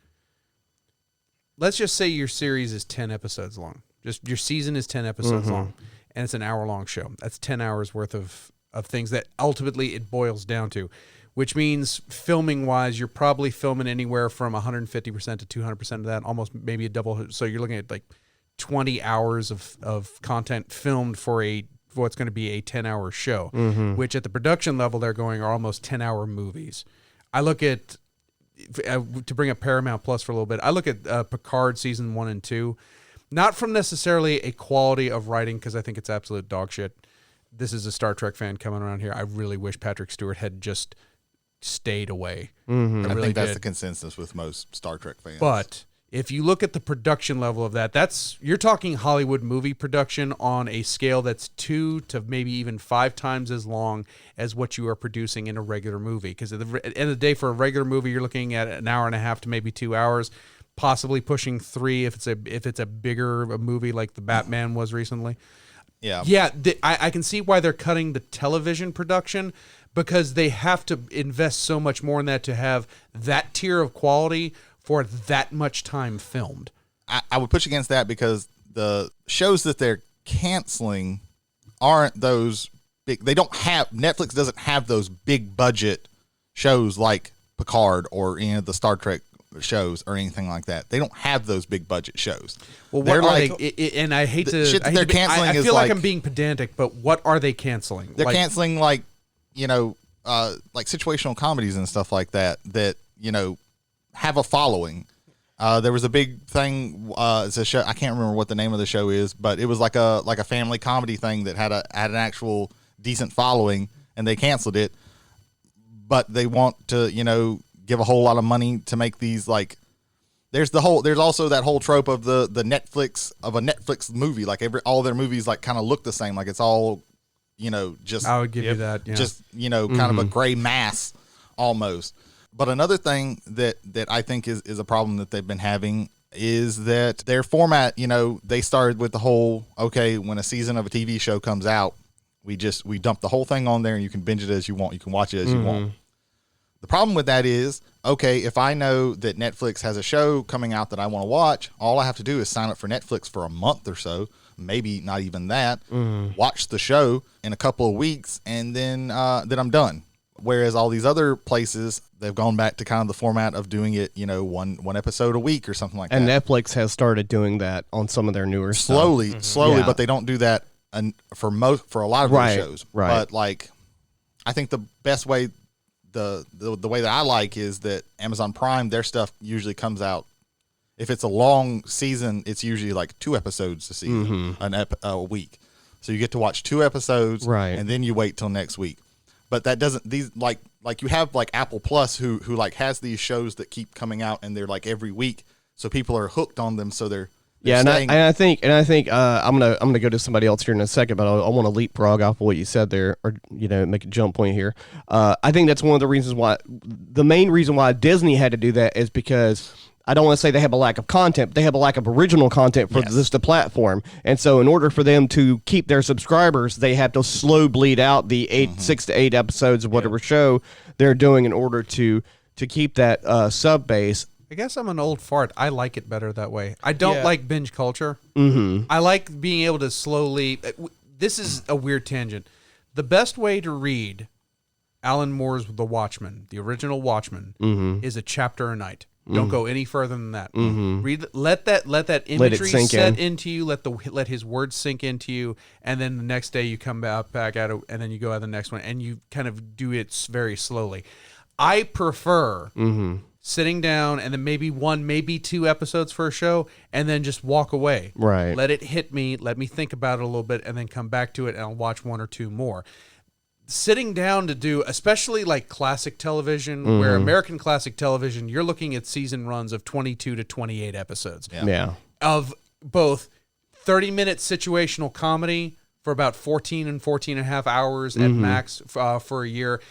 let's just say your series is 10 episodes long. Just your season is 10 episodes long, and it's an hour-long show. That's 10 hours worth of things that ultimately it boils down to, which means filming-wise, you're probably filming anywhere from 150% to 200% of that, almost maybe a double. So you're looking at 20 hours of content filmed for what's going to be a 10-hour show, which at the production level they're going are almost 10-hour movies. I look at, to bring up Paramount Plus for a little bit, I look at Picard season 1 and 2, not from necessarily a quality of writing, because I think it's absolute dog shit. This is a Star Trek fan coming around here. I really wish Patrick Stewart had just stayed away. I think that's the consensus with most Star Trek fans. But if you look at the production level of that, you're talking Hollywood movie production on a scale that's 2 to maybe even 5 times as long as what you are producing in a regular movie. Because at the end of the day, for a regular movie, you're looking at an hour and a half to maybe 2 hours, possibly pushing 3 if it's a bigger movie like the Batman was recently. Yeah. I can see why they're cutting the television production, because they have to invest so much more in that to have that tier of quality for that much time filmed. I would push against that, because the shows that they're canceling aren't those big. Netflix doesn't have those big budget shows like Picard or any of the Star Trek shows or anything like that. They don't have those big budget shows. Well, what are they? And I hate to. Shit that they're canceling. I feel like I'm being pedantic, but what are they canceling? They're canceling like situational comedies and stuff like that have a following. There was a big thing. It's a show. I can't remember what the name of the show is, but it was like a family comedy thing that had an actual decent following, and they canceled it. But they want to, give a whole lot of money to make these There's also that whole trope of the Netflix of a Netflix movie. All their movies kind of look the same. It's all, just. I would give you that. Yeah. Just kind of a gray mass almost. But another thing that I think is a problem that they've been having is that their format, they started with the whole, okay, when a season of a TV show comes out, we dump the whole thing on there and you can binge it as you want. You can watch it as you want. The problem with that is, okay, if I know that Netflix has a show coming out that I want to watch, all I have to do is sign up for Netflix for a month or so, maybe not even that, watch the show in a couple of weeks, and then I'm done. Whereas all these other places, they've gone back to kind of the format of doing it, one episode a week or something like that. And Netflix has started doing that on some of their newer slowly, yeah. But they don't do that for a lot of their shows. Right. But I think the best way, the way that I like is that Amazon Prime, their stuff usually comes out. If it's a long season, it's usually 2 episodes a season, a week. So you get to watch 2 episodes, right, and then you wait till next week. But that doesn't, these you have Apple Plus who has these shows that keep coming out, and they're every week, so people are hooked on them. So they're staying. I think I'm gonna go to somebody else here in a second, but I want to leapfrog off of what you said there, or make a jump point here. I think that's one of the reasons why, the main reason why Disney had to do that is because I don't want to say they have a lack of content, but they have a lack of original content for the platform. And so in order for them to keep their subscribers, they have to slow bleed out the 6 to 8 episodes of whatever show they're doing in order to keep that sub base. I guess I'm an old fart. I like it better that way. I don't like binge culture. Mm-hmm. I like being able to slowly... This is a weird tangent. The best way to read Alan Moore's The Watchmen, the original Watchmen, is a chapter a night. Don't go any further than that. Read, let that imagery set into you. Let his words sink into you, and then the next day you come back at it, and then you go at the next one, and you kind of do it very slowly. I prefer sitting down and then maybe 1, maybe 2 episodes for a show, and then just walk away. Right. Let it hit me. Let me think about it a little bit, and then come back to it, and I'll watch 1 or 2 more. Sitting down to do, especially like classic television, where American classic television, you're looking at season runs of 22 to 28 episodes. Yeah. Of both 30-minute situational comedy for about 14 and 14 and a half hours at max for a year,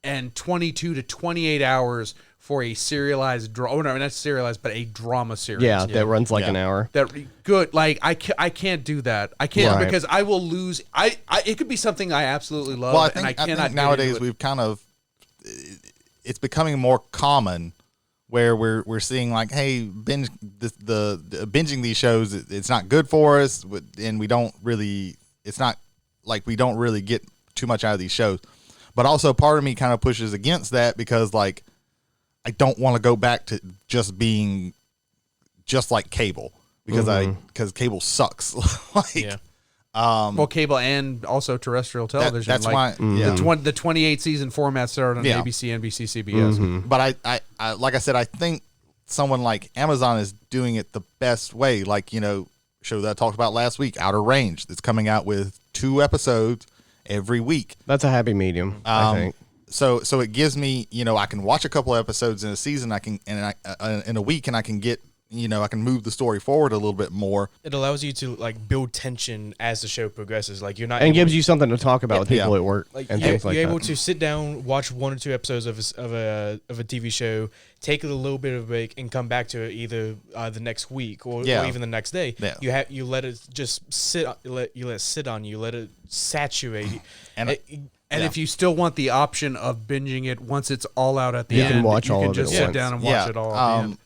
and 22 to 28 hours for a serialized drama. Oh, no, not serialized, but a drama series. Yeah, that runs like an hour. That good. Like I can't do that. I can't because I will lose. It could be something I absolutely love, Well, I and I think cannot. nowadays we've kind of, it's becoming more common where we're seeing like, hey, binge the binging these shows. It's not good for us, and we don't really. It's not like we don't really get too much out of these shows. But also, part of me kind of pushes against that because like, I don't want to go back to just being just like cable because cable sucks. Well, cable and also terrestrial television. That's like, why the 28 season format started on ABC, NBC, CBS. But I like I said, I think someone like Amazon is doing it the best way. Like, show that I talked about last week, Outer Range, that's coming out with 2 episodes every week. That's a happy medium, I think. So it gives me, I can watch a couple episodes in a season. I can, in a week, and I can get, I can move the story forward a little bit more. It allows you to like build tension as the show progresses. Like you're not, and gives you something to talk about with people at work, like and things like that. You're able to sit down, watch 1 or 2 episodes of a TV show, take a little bit of a break, and come back to it either the next week or even the next day. Yeah. You let it just sit. You let it sit on you. Let it saturate. And if you still want the option of binging it once it's all out at the end, you can just sit down and watch it all at the end.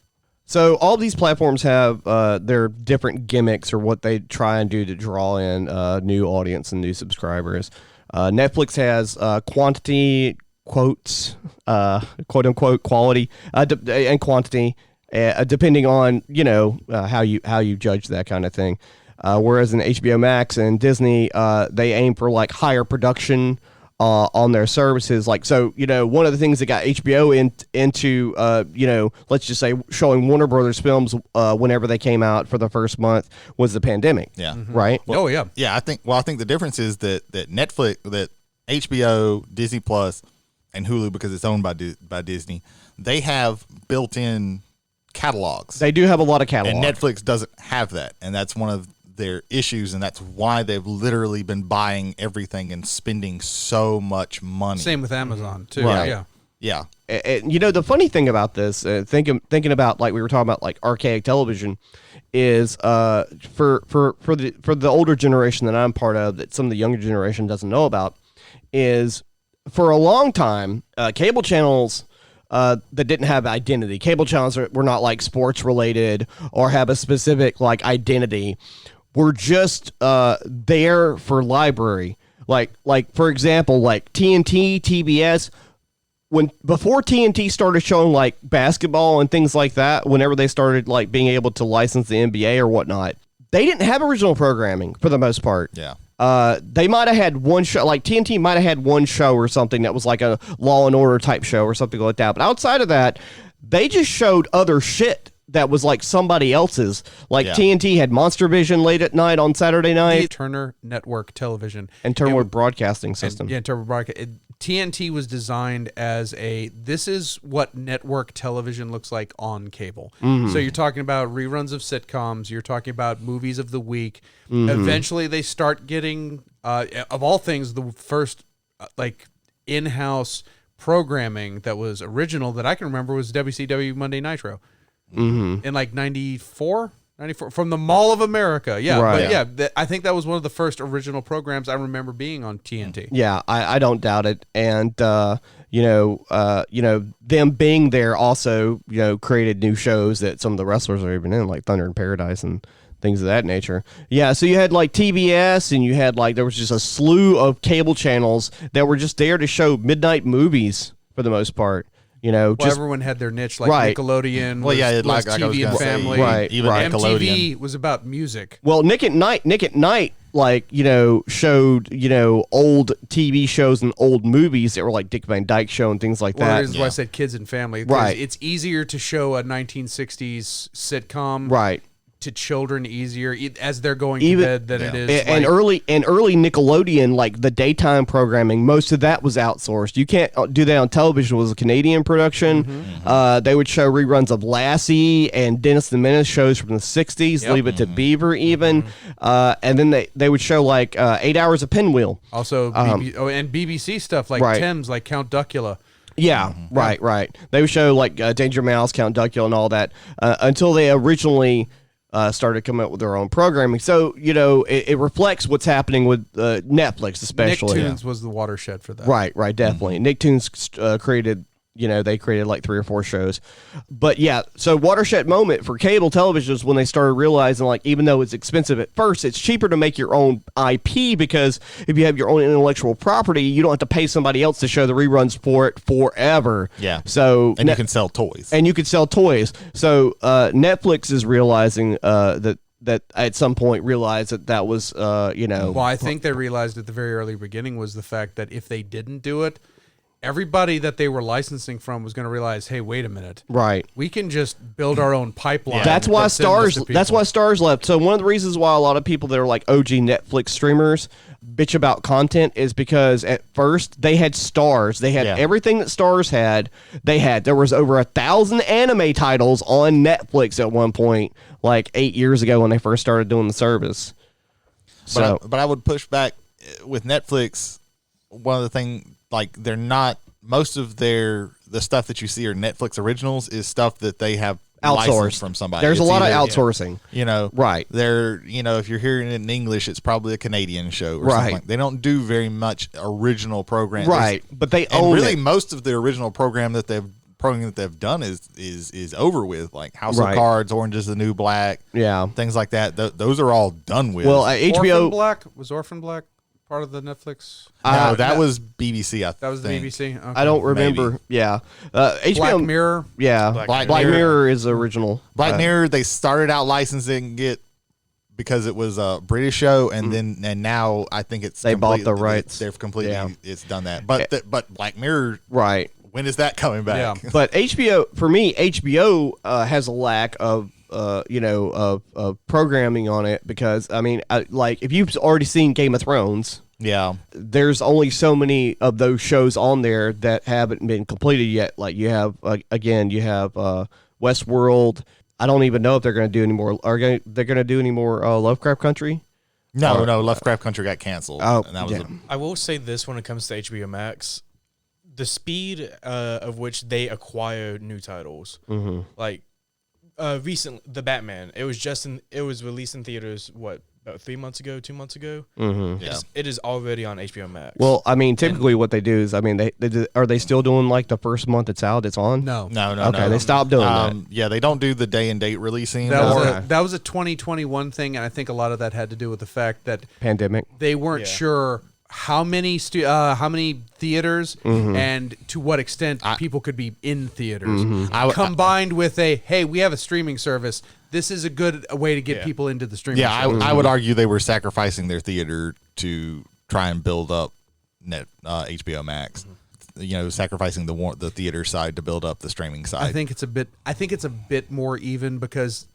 So all these platforms have their different gimmicks or what they try and do to draw in new audience and new subscribers. Netflix has quantity quotes, quote unquote quality and quantity, depending on how you judge that kind of thing. Whereas in HBO Max and Disney, they aim for like higher production on their services. Like, so, one of the things that got HBO into, let's just say showing Warner Brothers films whenever they came out for the first month was the pandemic. Yeah. Right? Well, Yeah, I think the difference is that Netflix, that HBO, Disney Plus, and Hulu, because it's owned by Disney, they have built-in catalogs. They do have a lot of catalogs. And Netflix doesn't have that, and that's one of their issues, and that's why they've literally been buying everything and spending so much money. Same with Amazon too. Right. Yeah. And, the funny thing about this, thinking about like we were talking about like archaic television, is for the older generation that I'm part of, that some of the younger generation doesn't know about, is for a long time cable channels that didn't have identity. Cable channels were not like sports related or have a specific like identity. We're just there for library. Like for example, like TNT, TBS. Before TNT started showing like basketball and things like that, whenever they started like being able to license the NBA or whatnot, they didn't have original programming for the most part. Yeah. They might have had one show, like TNT might have had one show or something that was like a Law and Order type show or something like that. But outside of that, they just showed other shit that was like somebody else's. Like TNT had Monster Vision late at night on Saturday night. Turner Network Television. And Turner Broadcasting System. Turner Broadcasting. TNT was designed as this is what network television looks like on cable. So you're talking about reruns of sitcoms. You're talking about movies of the week. Eventually they start getting, of all things, the first in-house programming that was original that I can remember was WCW Monday Nitro. in like 94 from the Mall of America. Yeah, Right. but yeah, I think that was one of the first original programs I remember being on TNT. Yeah, I don't doubt it. And them being there also, created new shows that some of the wrestlers are even in, like Thunder in Paradise and things of that nature. Yeah, so you had like TBS, and you had like there was just a slew of cable channels that were just there to show midnight movies for the most part. Well, Just everyone had their niche, like Right. Nickelodeon. Well, yeah, was like I was TV gonna and say, Family. Right, even right. Nickelodeon. MTV was about music. well, Nick at Night, like showed old TV shows and old movies that were like Dick Van Dyke Show and things like Well, that. that's why I said kids and family. 'Cause Right. It's easier to show a 1960s sitcom Right. to children as they're going Even- to bed than it is. And early Nickelodeon, like the daytime programming, most of that was outsourced. You can't do that on television. It was a Canadian production. They would show reruns of Lassie and Dennis the Menace shows from the 60s, Yep. Leave It to Beaver even. And then they would show like 8 Hours of Pinwheel. also, and BBC stuff like Right. Thames, like Count Duckula. Yeah, right. They would show like Danger Mouse, Count Duckula, and all that until they originally started coming up with their own programming. So, it reflects what's happening with Netflix, especially. Nicktoons was the watershed for that. Right, definitely. Nicktoons created, they created like 3 or 4 shows. But yeah, so watershed moment for cable television is when they started realizing, like, even though it's expensive at first, it's cheaper to make your own IP, because if you have your own intellectual property, you don't have to pay somebody else to show the reruns for it forever. Yeah. So And you can sell toys. and you could sell toys. So Netflix is realizing that at some point realized that was Well, I think they realized at the very early beginning was the fact that if they didn't do it, everybody that they were licensing from was going to realize, hey, wait a minute. right. We can just build our own pipeline. That's why and send this to That's people. why Stars left. So one of the reasons why a lot of people that are like OG Netflix streamers bitch about content is because at first they had Stars. They had Yeah. everything that Stars had. There was over 1,000 anime titles on Netflix at one point, like 8 years ago when they first started doing the service. So But I would push back with Netflix. One of the things, like, they're not, most of the stuff that you see are Netflix originals is stuff that they have licensed outsourced from somebody. There's a It's lot of either, outsourcing. Right. They're, if you're hearing it in English, it's probably a Canadian show or Right. something. Like, they don't do very much original program. Right. But they And own really, it. most of the original program that they've done is over with, like House Right. of Cards, Orange is the New Black, Yeah. things like that. Those are all done with. Well, Orphan HBO. Black? Was Orphan Black part of the Netflix? no, that was BBC. That was the think. BBC? Okay. I don't remember. Maybe. Yeah. HBO. Black Mirror? Yeah. Black Black Mirror. Mirror is original. Black Mirror, they started out licensing it because it was a British show, and now I think it's They bought the complete- rights. They've completely Yeah. it's done that. But Black Mirror, Right. when is that coming back? Yeah. But HBO, for me, HBO has a lack of programming on it, because I mean, like, if you've already seen Game of Thrones, Yeah. there's only so many of those shows on there that haven't been completed yet. Like, you have Westworld. I don't even know if they're going to do any more. They're going to do any more Lovecraft Country? No, Lovecraft Country got canceled. Oh, and that was yeah. I will say this when it comes to HBO Max, the speed of which they acquire new titles, like recently, the Batman. It was released in theaters about 3 months ago, 2 months ago. Yeah. It is already on HBO Max. Well, I mean, typically what they do is, I mean, are they still doing like the first month it's out, it's on? No. No. Okay, they stopped doing that. Yeah, they don't do the day and date releasing. That was a 2021 thing, and I think a lot of that had to do with the fact that Pandemic. they weren't Yeah. sure how many theaters and to what extent people could be in theaters. Combined with hey, we have a streaming service. This is a good way to get people into the streaming Yeah, service. I would argue they were sacrificing their theater to try and build up HBO Max. Sacrificing the theater side to build up the streaming side. I think it's a bit more even because,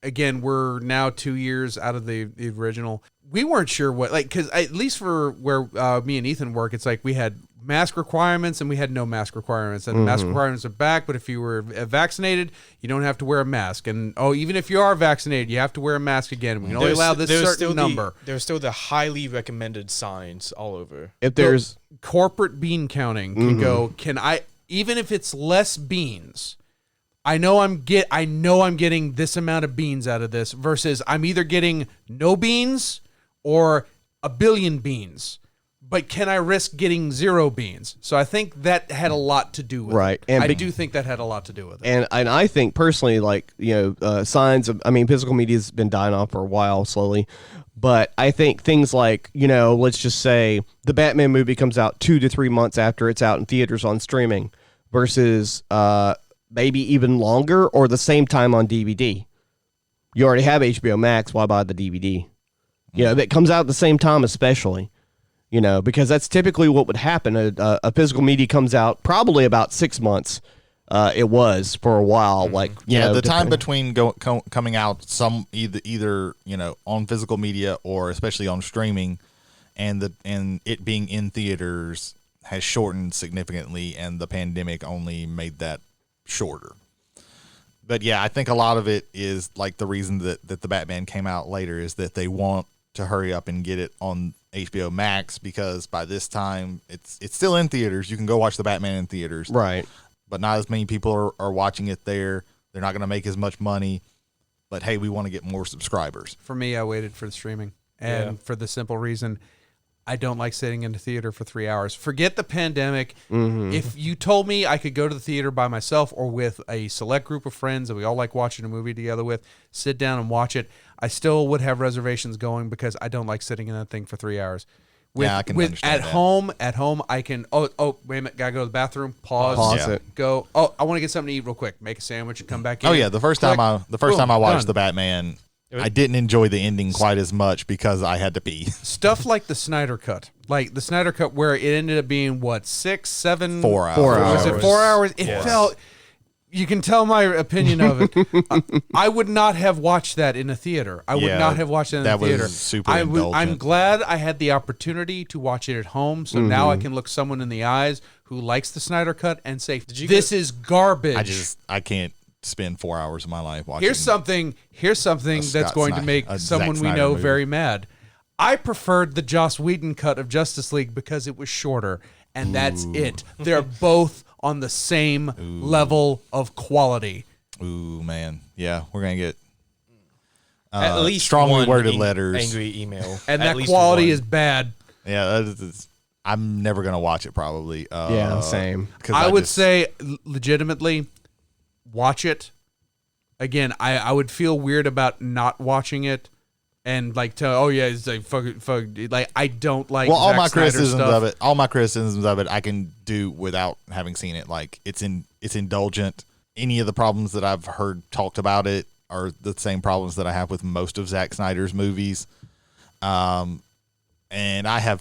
again, we're now 2 years out of the original. We weren't sure because at least for where me and Ethan work, it's like we had mask requirements and we had no mask requirements. And mask requirements are back, but if you were vaccinated, you don't have to wear a mask. And even if you are vaccinated, you have to wear a mask again. We can only allow this certain number. There's still the highly recommended signs all over. If there's Corporate bean counting can go, even if it's less beans, I know I'm getting this amount of beans out of this versus I'm either getting no beans or a billion beans. But can I risk getting 0 beans? So I think that had a lot to do with Right. it. And I do think that had a lot to do with it. And I think personally, like, signs of, I mean, physical media's been dying off for a while slowly, but I think things like, let's just say the Batman movie comes out 2 to 3 months after it's out in theaters on streaming versus maybe even longer or the same time on DVD. You already have HBO Max, why buy the DVD? That comes out at the same time, especially. Because that's typically what would happen. A physical media comes out probably about 6 months. It was for a while, the time between coming out some either on physical media or especially on streaming, and it being in theaters has shortened significantly, and the pandemic only made that shorter. But yeah, I think a lot of it is like the reason that the Batman came out later is that they want to hurry up and get it on HBO Max, because by this time it's still in theaters. You can go watch the Batman in theaters, right? But not as many people are watching it there. They're not going to make as much money. But hey, we want to get more subscribers. For me, I waited for the streaming, and for the simple reason, I don't like sitting in the theater for 3 hours. Forget the pandemic. Mm-hmm. If you told me I could go to the theater by myself or with a select group of friends that we all like watching a movie together with, sit down and watch it, I still would have reservations going because I don't like sitting in that thing for 3 hours. I can understand that. At home, I can. Oh, wait a minute, gotta go to the bathroom. Pause it. Go. Oh, I want to get something to eat real quick. Make a sandwich and come back in. Oh yeah, the first time I watched done. the Batman, I didn't enjoy the ending quite as much because I had to pee. Stuff like the Snyder Cut, where it ended up being 6, 7, 4 hours. 4 hours. Was it 4 hours? It felt. You can tell my opinion of it. I would not have watched that in a theater. I would not have watched it in a theater. That was super indulgent. I'm glad I had the opportunity to watch it at home, so now I can look someone in the eyes who likes the Snyder Cut and say, "This is garbage." I can't spend 4 hours of my life watching. Here's something that's going to make someone we know very mad. I preferred the Joss Whedon cut of Justice League because it was shorter, and that's it. They're both on the same level of quality. Ooh, man. Yeah, we're going to get at least strongly worded letters. Angry email. And that quality is bad. Yeah, I'm never going to watch it probably. Same. I would say legitimately watch it. Again, I would feel weird about not watching it. And it's like fuck, like I don't like. Well, all Zack my Snyder criticisms of it, I can do without having seen it. Like it's indulgent. Any of the problems that I've heard talked about it are the same problems that I have with most of Zack Snyder's movies. And I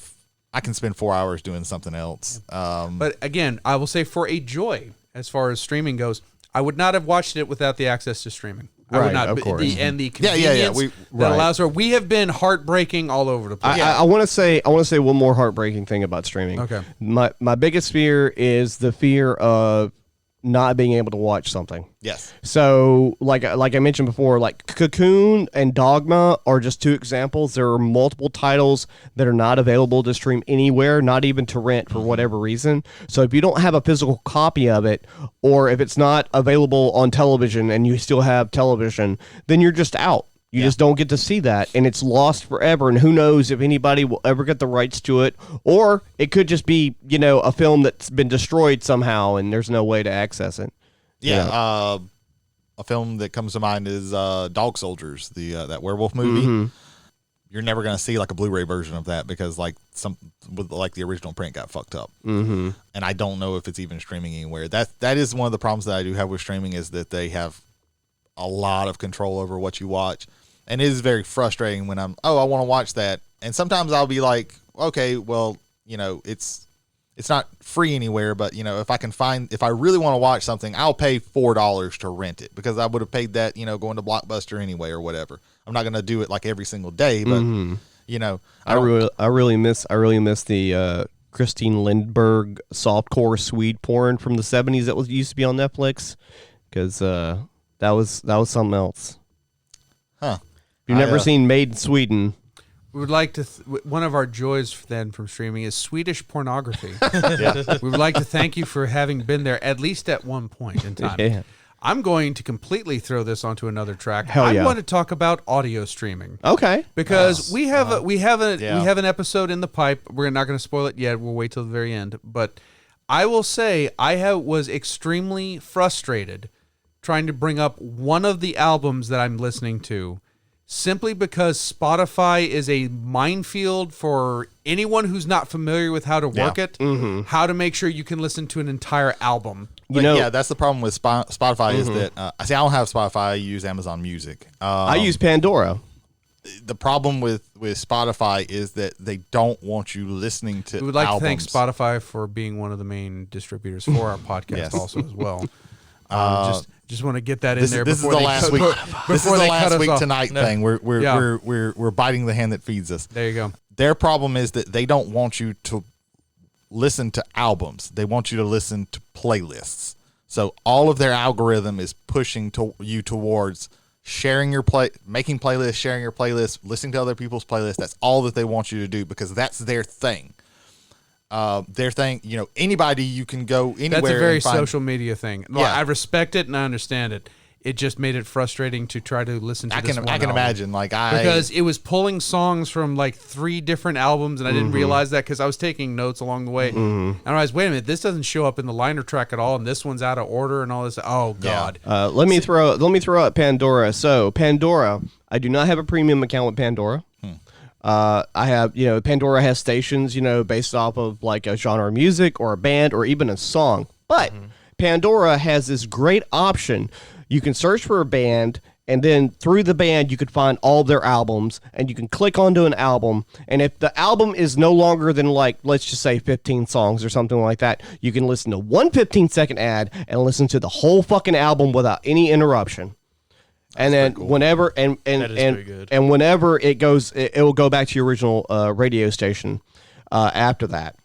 can spend 4 hours doing something else. But again, I will say for a joy as far as streaming goes, I would not have watched it without the access to streaming. I would not, of course. The convenience that allows her. We have been heartbreaking all over the place. I want to say one more heartbreaking thing about streaming. Okay. My biggest fear is the fear of not being able to watch something. Yes. So, like I mentioned before, like Cocoon and Dogma are just 2 examples. There are multiple titles that are not available to stream anywhere, not even to rent for whatever reason. So if you don't have a physical copy of it, or if it's not available on television and you still have television, then you're just out. You just don't get to see that, and it's lost forever. And who knows if anybody will ever get the rights to it, or it could just be, a film that's been destroyed somehow, and there's no way to access it. Yeah, a film that comes to mind is Dog Soldiers, that werewolf movie. Mm-hmm. You're never going to see like a Blu-ray version of that because the original print got fucked up, Mm-hmm. and I don't know if it's even streaming anywhere. That is one of the problems that I do have with streaming is that they have a lot of control over what you watch. And it is very frustrating when I want to watch that. And sometimes I'll be like, okay, well, it's not free anywhere, but if I really want to watch something, I'll pay $4 to rent it because I would have paid that, going to Blockbuster anyway or whatever. I'm not going to do it like every single day, but I really miss the Christine Lindbergh softcore Swede porn from the 70s that used to be on Netflix because that was something else. Huh. If you've never seen Made in Sweden, We would like to. One of our joys then from streaming is Swedish pornography. Yeah. We would like to thank you for having been there at least at one point in time. Yeah. I'm going to completely throw this onto another track. Hell yeah. I want to talk about audio streaming. Okay. Because we have yeah. an episode in the pipe. We're not going to spoil it yet. We'll wait till the very end. But I will say was extremely frustrated trying to bring up one of the albums that I'm listening to, simply because Spotify is a minefield for anyone who's not familiar with how to work it, how to make sure you can listen to an entire album. Yeah, that's the problem with Spotify is that I don't have Spotify. I use Amazon Music. I use Pandora. The problem with Spotify is that they don't want you listening to We would like albums. to thank Spotify for being one of the main distributors for our podcast Yes. also as well. Just want to get that in This, there. this is before the they last cut- week. before This is the they cut last us week off. tonight No. thing. We're Yeah. biting the hand that feeds us. There you go. Their problem is that they don't want you to listen to albums. They want you to listen to playlists. So all of their algorithm is pushing you towards sharing your making playlists, sharing your playlists, listening to other people's playlists. That's all that they want you to do because that's their thing. Their thing, anybody you can go anywhere. That's a very and find, social media thing. Well, Yeah. I respect it and I understand it. It just made it frustrating to try to listen to I this can one album. imagine Because it was pulling songs from like 3 different albums, and I didn't realize that because I was taking notes along the way. And I realized, wait a minute, this doesn't show up in the liner track at all, and this one's out of order and all this. Oh God! Let me throw out Pandora. So Pandora, I do not have a premium account with Pandora. I have, Pandora has stations, based off of like a genre of music or a band or even a song. But Pandora has this great option. You can search for a band, and then through the band, you could find all their albums, and you can click onto an album. And if the album is no longer than, like, let's just say 15 songs or something like that, you can listen to one 15-second ad and listen to the whole fucking album without any interruption. And then whenever That is very good. and whenever it goes, it will go back to your original radio station after that.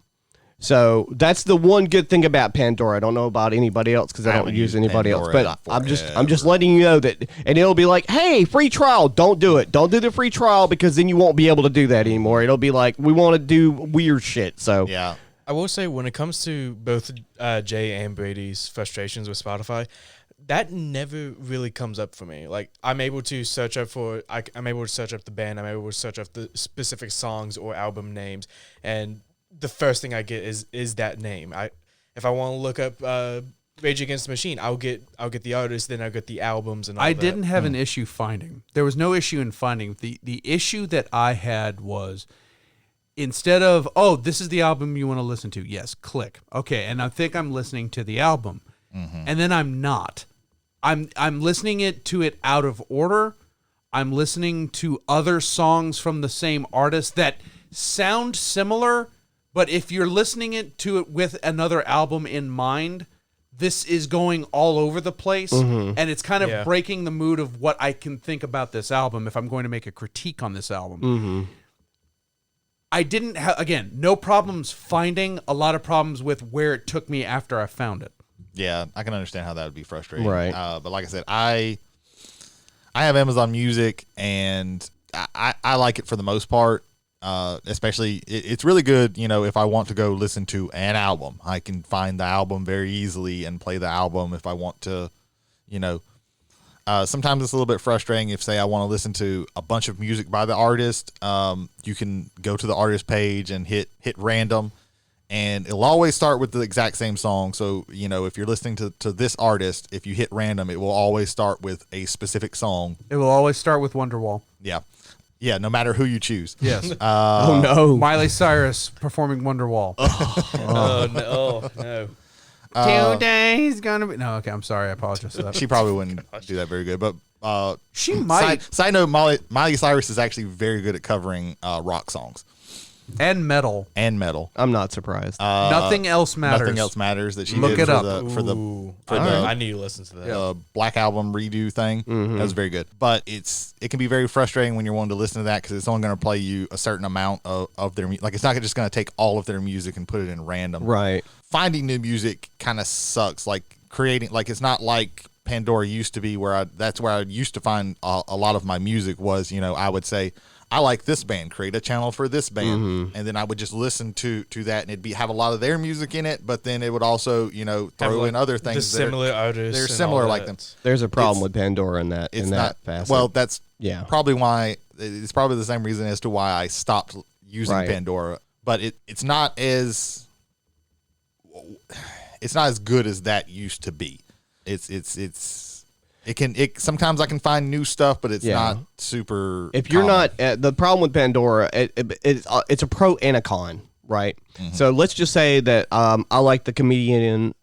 So that's the one good thing about Pandora. I don't know about anybody else because I don't haven't use used anybody else. Pandora But I'm just letting you know that, and it'll be like, hey, free trial. Don't do it. Don't do the free trial because then you won't be able to do that anymore. It'll be like we want to do weird shit. So Yeah. I will say when it comes to both Jay and Brady's frustrations with Spotify, that never really comes up for me. Like I'm able to search up I'm able to search up the band, I'm able to search up the specific songs or album names, and the first thing I get is that name. If I want to look up Rage Against the Machine, I'll get the artist, then I'll get the albums and all I that. didn't have an issue finding. There was no issue in finding. The issue that I had was instead of, oh, this is the album you want to listen to. Yes, click. Okay, and I think I'm listening to the album. And then I'm not. I'm listening to it out of order. I'm listening to other songs from the same artist that sound similar, but if you're listening to it with another album in mind, this is going all over the place, and it's kind of breaking the mood of what I can think about this album if I'm going to make a critique on this album. I didn't have, again, no problems finding, a lot of problems with where it took me after I found it. Yeah, I can understand how that would be frustrating. Right. But like I said, I have Amazon Music, and I like it for the most part. Especially, it's really good, if I want to go listen to an album. I can find the album very easily and play the album if I want to, sometimes it's a little bit frustrating if, say, I want to listen to a bunch of music by the artist. You can go to the artist page and hit random, and it'll always start with the exact same song. So, if you're listening to this artist, if you hit random, it will always start with a specific song. It will always start with Wonderwall. Yeah. Yeah, no matter who you choose. Yes. oh no, Miley Cyrus performing Wonderwall. Oh no. 2 days gonna be. No, okay, I'm sorry. I apologize for that. She probably wouldn't do that very good, but She might. Side note: Miley Cyrus is actually very good at covering rock songs And metal. and metal. I'm not surprised. Nothing else matters. Nothing else matters that she Look did it for up. the I need to listen to that. Black Album redo thing. That was very good, but it can be very frustrating when you're wanting to listen to that because it's only going to play you a certain amount of their music. Like it's not just going to take all of their music and put it in random. Right. Finding new music kind of sucks. Like creating, like it's not like Pandora used to be that's where I used to find a lot of my music was, I would say, I like this band, create a channel for this band. And then I would just listen to that, and it'd have a lot of their music in it, but then it would also, throw in other things. The similar artists. They're similar like them. There's a problem with Pandora in that facet. Well, that's probably why, it's probably the same reason as to why I stopped using Pandora, but it's not as good as that used to be. Sometimes I can find new stuff, but it's not super. If you're common. not the problem with Pandora, it's a pro and a con, right? So let's just say that I like the comedian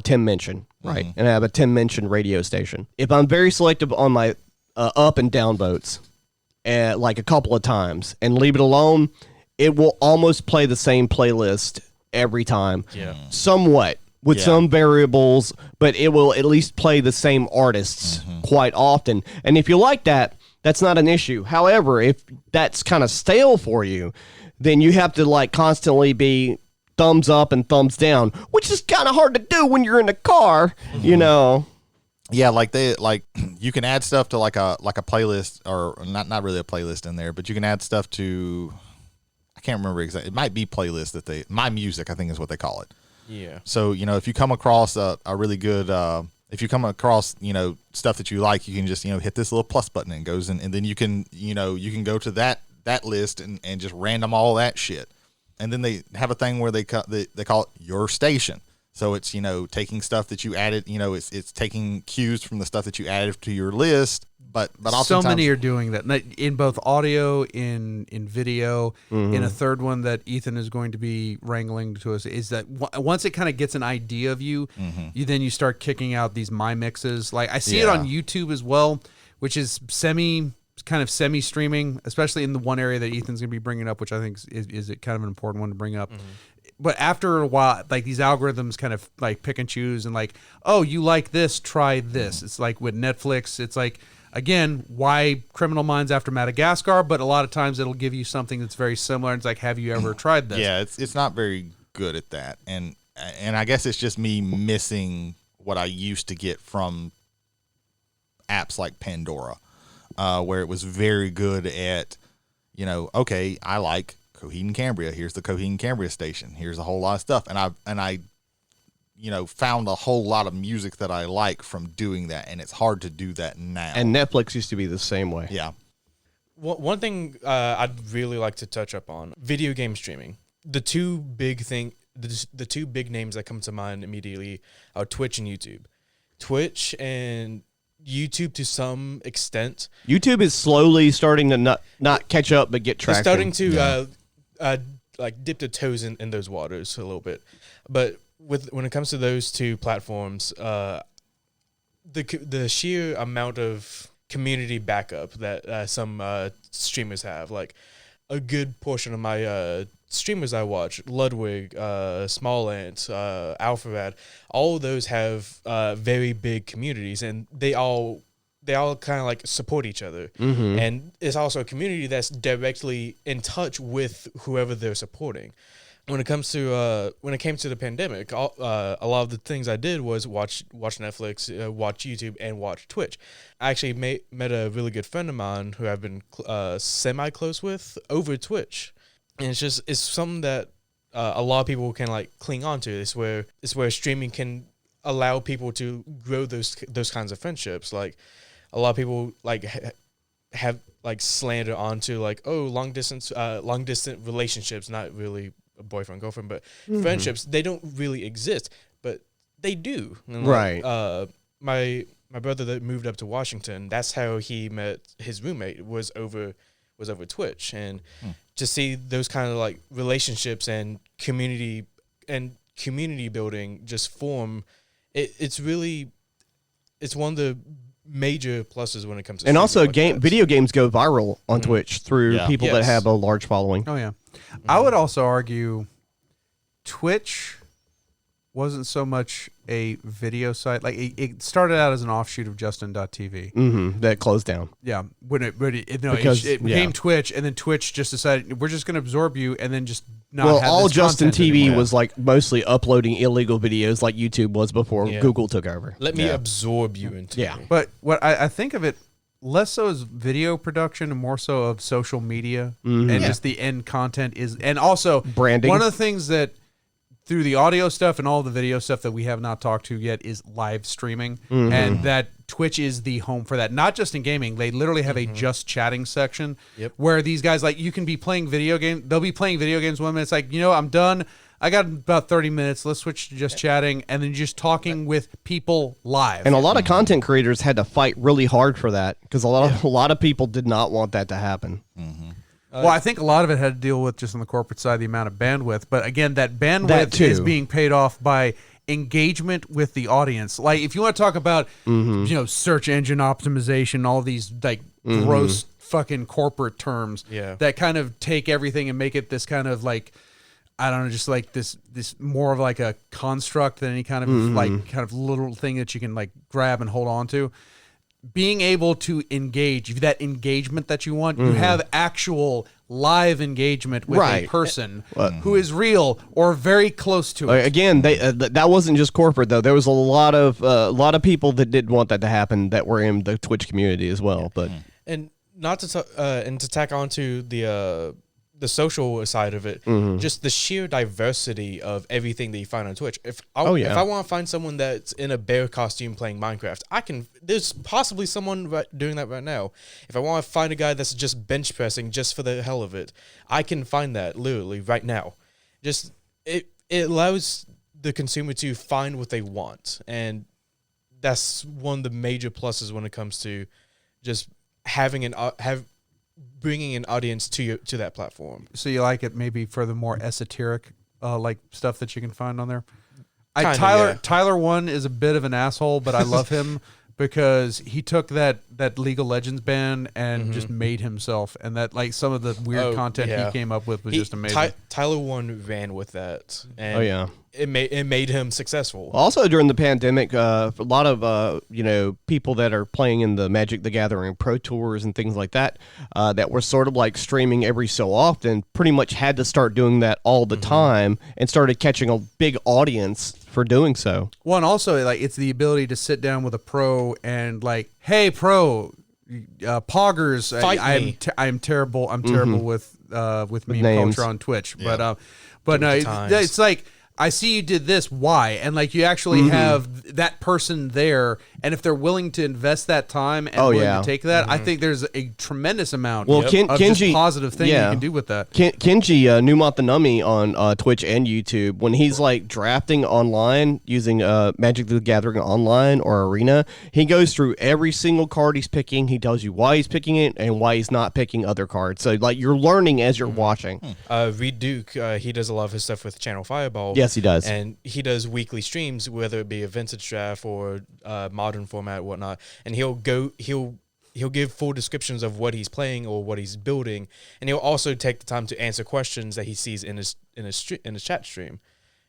Tim Minchin, right? And I have a Tim Minchin radio station. If I'm very selective on my up and down votes, like a couple of times, and leave it alone, it will almost play the same playlist every time. Yeah. Somewhat. With some variables, but it will at least play the same artists quite often. And if you like that, that's not an issue. However, if that's kind of stale for you, then you have to like constantly be thumbs up and thumbs down, which is kind of hard to do when you're in the car, Yeah, you can add stuff to like a playlist, or not really a playlist in there, but you can add stuff to, I can't remember exactly. It might be playlist My Music, I think is what they call it. Yeah. So, if you come across a really good, if you come across, stuff that you like, you can just, hit this little plus button and it goes in, and then you can go to that list and just random all that shit. And then they have a thing where they call it your station. So it's, taking stuff that you added, it's taking cues from the stuff that you added to your list. But so many are doing that in both audio, in video, in a third one that Ethan is going to be wrangling to us, is that once it kind of gets an idea of you, you start kicking out these my mixes. Like I see it on YouTube as well, which is semi streaming, especially in the one area that Ethan's going to be bringing up, which I think is kind of an important one to bring up. But after a while, like these algorithms kind of like pick and choose and like, oh, you like this, try this. It's like with Netflix, it's like, again, why Criminal Minds after Madagascar? But a lot of times it'll give you something that's very similar. And it's like, have you ever tried this? Yeah, it's not very good at that. And I guess it's just me missing what I used to get from apps like Pandora, where it was very good at, okay, I like Coheed and Cambria. Here's the Coheed and Cambria station. Here's a whole lot of stuff. And I found a whole lot of music that I like from doing that, and it's hard to do that now. And Netflix used to be the same way. Yeah. One thing I'd really like to touch up on, video game streaming. The two big names that come to mind immediately are Twitch and YouTube. Twitch and YouTube to some extent. YouTube is slowly starting to not catch up, but get traction. They're starting to like dip their toes in those waters a little bit. But when it comes to those two platforms, the sheer amount of community backup that some streamers have, like a good portion of my streamers I watch, Ludwig, Small Ant, Alpharad, all of those have very big communities, and they all kind of like support each other. And it's also a community that's directly in touch with whoever they're supporting. When it came to the pandemic, a lot of the things I did was watch Netflix, watch YouTube, and watch Twitch. I actually met a really good friend of mine who I've been semi-close with over Twitch, and it's something that a lot of people can like cling on to. It's where streaming can allow people to grow those kinds of friendships. Like a lot of people like have like slander onto like, oh, long distance relationships, not really a boyfriend girlfriend, but friendships, they don't really exist, but they do. And right. My brother that moved up to Washington, that's how he met his roommate, was over Twitch. And to see those kind of like relationships and community building just form, it's one of the major pluses when it comes to, and also like video games go viral on Twitch through people that have a large following. Oh yeah. I would also argue Twitch wasn't so much a video site. Like it started out as an offshoot of Justin.tv. That closed down. Yeah, when it Because, it became yeah. Twitch, and then Twitch just decided we're just going to absorb you, and then just not. Well, have all this Justin content TV anymore. was like mostly uploading illegal videos like YouTube was before Yeah. Google took over. Let me absorb you into Yeah. me. But what I think of it less so as video production and more so of social media and just the end content is, and also Branding. One of the things that through the audio stuff and all the video stuff that we have not talked to yet is live streaming, and that Twitch is the home for that. Not just in gaming, they literally have a just chatting section where these guys, like, you can be playing video games. They'll be playing video games 1 minute. It's like, I'm done. I got about 30 minutes. Let's switch to just chatting, and then just talking with people live. And a lot of content creators had to fight really hard for that because a lot of people did not want that to happen. Well, I think a lot of it had to deal with just on the corporate side, the amount of bandwidth. But again, that bandwidth That too. is being paid off by engagement with the audience. Like, if you want to talk about, search engine optimization, all these like gross fucking corporate terms that kind of take everything and make it this kind of like, I don't know, just like this more of like a construct than any kind of little thing that you can like grab and hold on to. Being able to engage, that engagement that you want, you have actual live engagement with a person who is real or very close to it. Again, that wasn't just corporate though. There was a lot of people that didn't want that to happen that were in the Twitch community as well. But And not to and to tack onto the social side of it, just the sheer diversity of everything that you find on Twitch. If I want to find someone that's in a bear costume playing Minecraft, there's possibly someone doing that right now. If I want to find a guy that's just bench pressing just for the hell of it, I can find that literally right now. Just it allows the consumer to find what they want, and that's one of the major pluses when it comes to just having bringing an audience to that platform. So you like it maybe for the more esoteric like stuff that you can find on there? Tyler 1 is a bit of an asshole, but I love him because he took that League of Legends ban and just made himself, and that like some of the weird content he came up with was just amazing. Tyler 1 ran with that, and it made him successful. also during the pandemic, a lot of people that are playing in the Magic the Gathering Pro Tours and things like that, that were sort of like streaming every so often, pretty much had to start doing that all the time and started catching a big audience for doing so. Well, and also like it's the ability to sit down with a pro and like, hey, pro, poggers, I'm terrible. I'm terrible with meme names. culture on Twitch, Yeah. but no, times. it's like, I see you did this. Why? And like you actually have that person there, and if they're willing to invest that time and willing to take that, I think there's a tremendous amount of Kenji, just positive thing you can do with that. Kenji Numatanami on Twitch and YouTube, when he's like drafting online using Magic the Gathering Online or Arena, he goes through every single card he's picking. He tells you why he's picking it and why he's not picking other cards. So like you're learning as you're watching. Reed Duke, he does a lot of his stuff with Channel Fireball. Yes, he does. And he does weekly streams, whether it be a vintage draft or modern format, whatnot. And he'll give full descriptions of what he's playing or what he's building, and he'll also take the time to answer questions that he sees in his chat stream,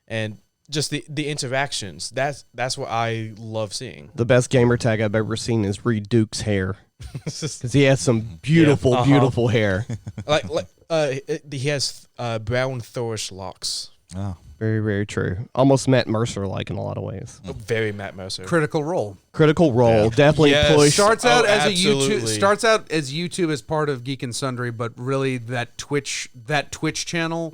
and just the interactions. That's what I love seeing. The best gamer tag I've ever seen is Reed Duke's hair, because he has some beautiful, beautiful hair. He has brown Thorish locks. Oh. Very, very true. Almost Matt Mercer like in a lot of ways. Very Matt Mercer. Critical Role. Critical Role definitely Yes. pushed. Starts out as absolutely. YouTube as part of Geek and Sundry, but really that Twitch channel,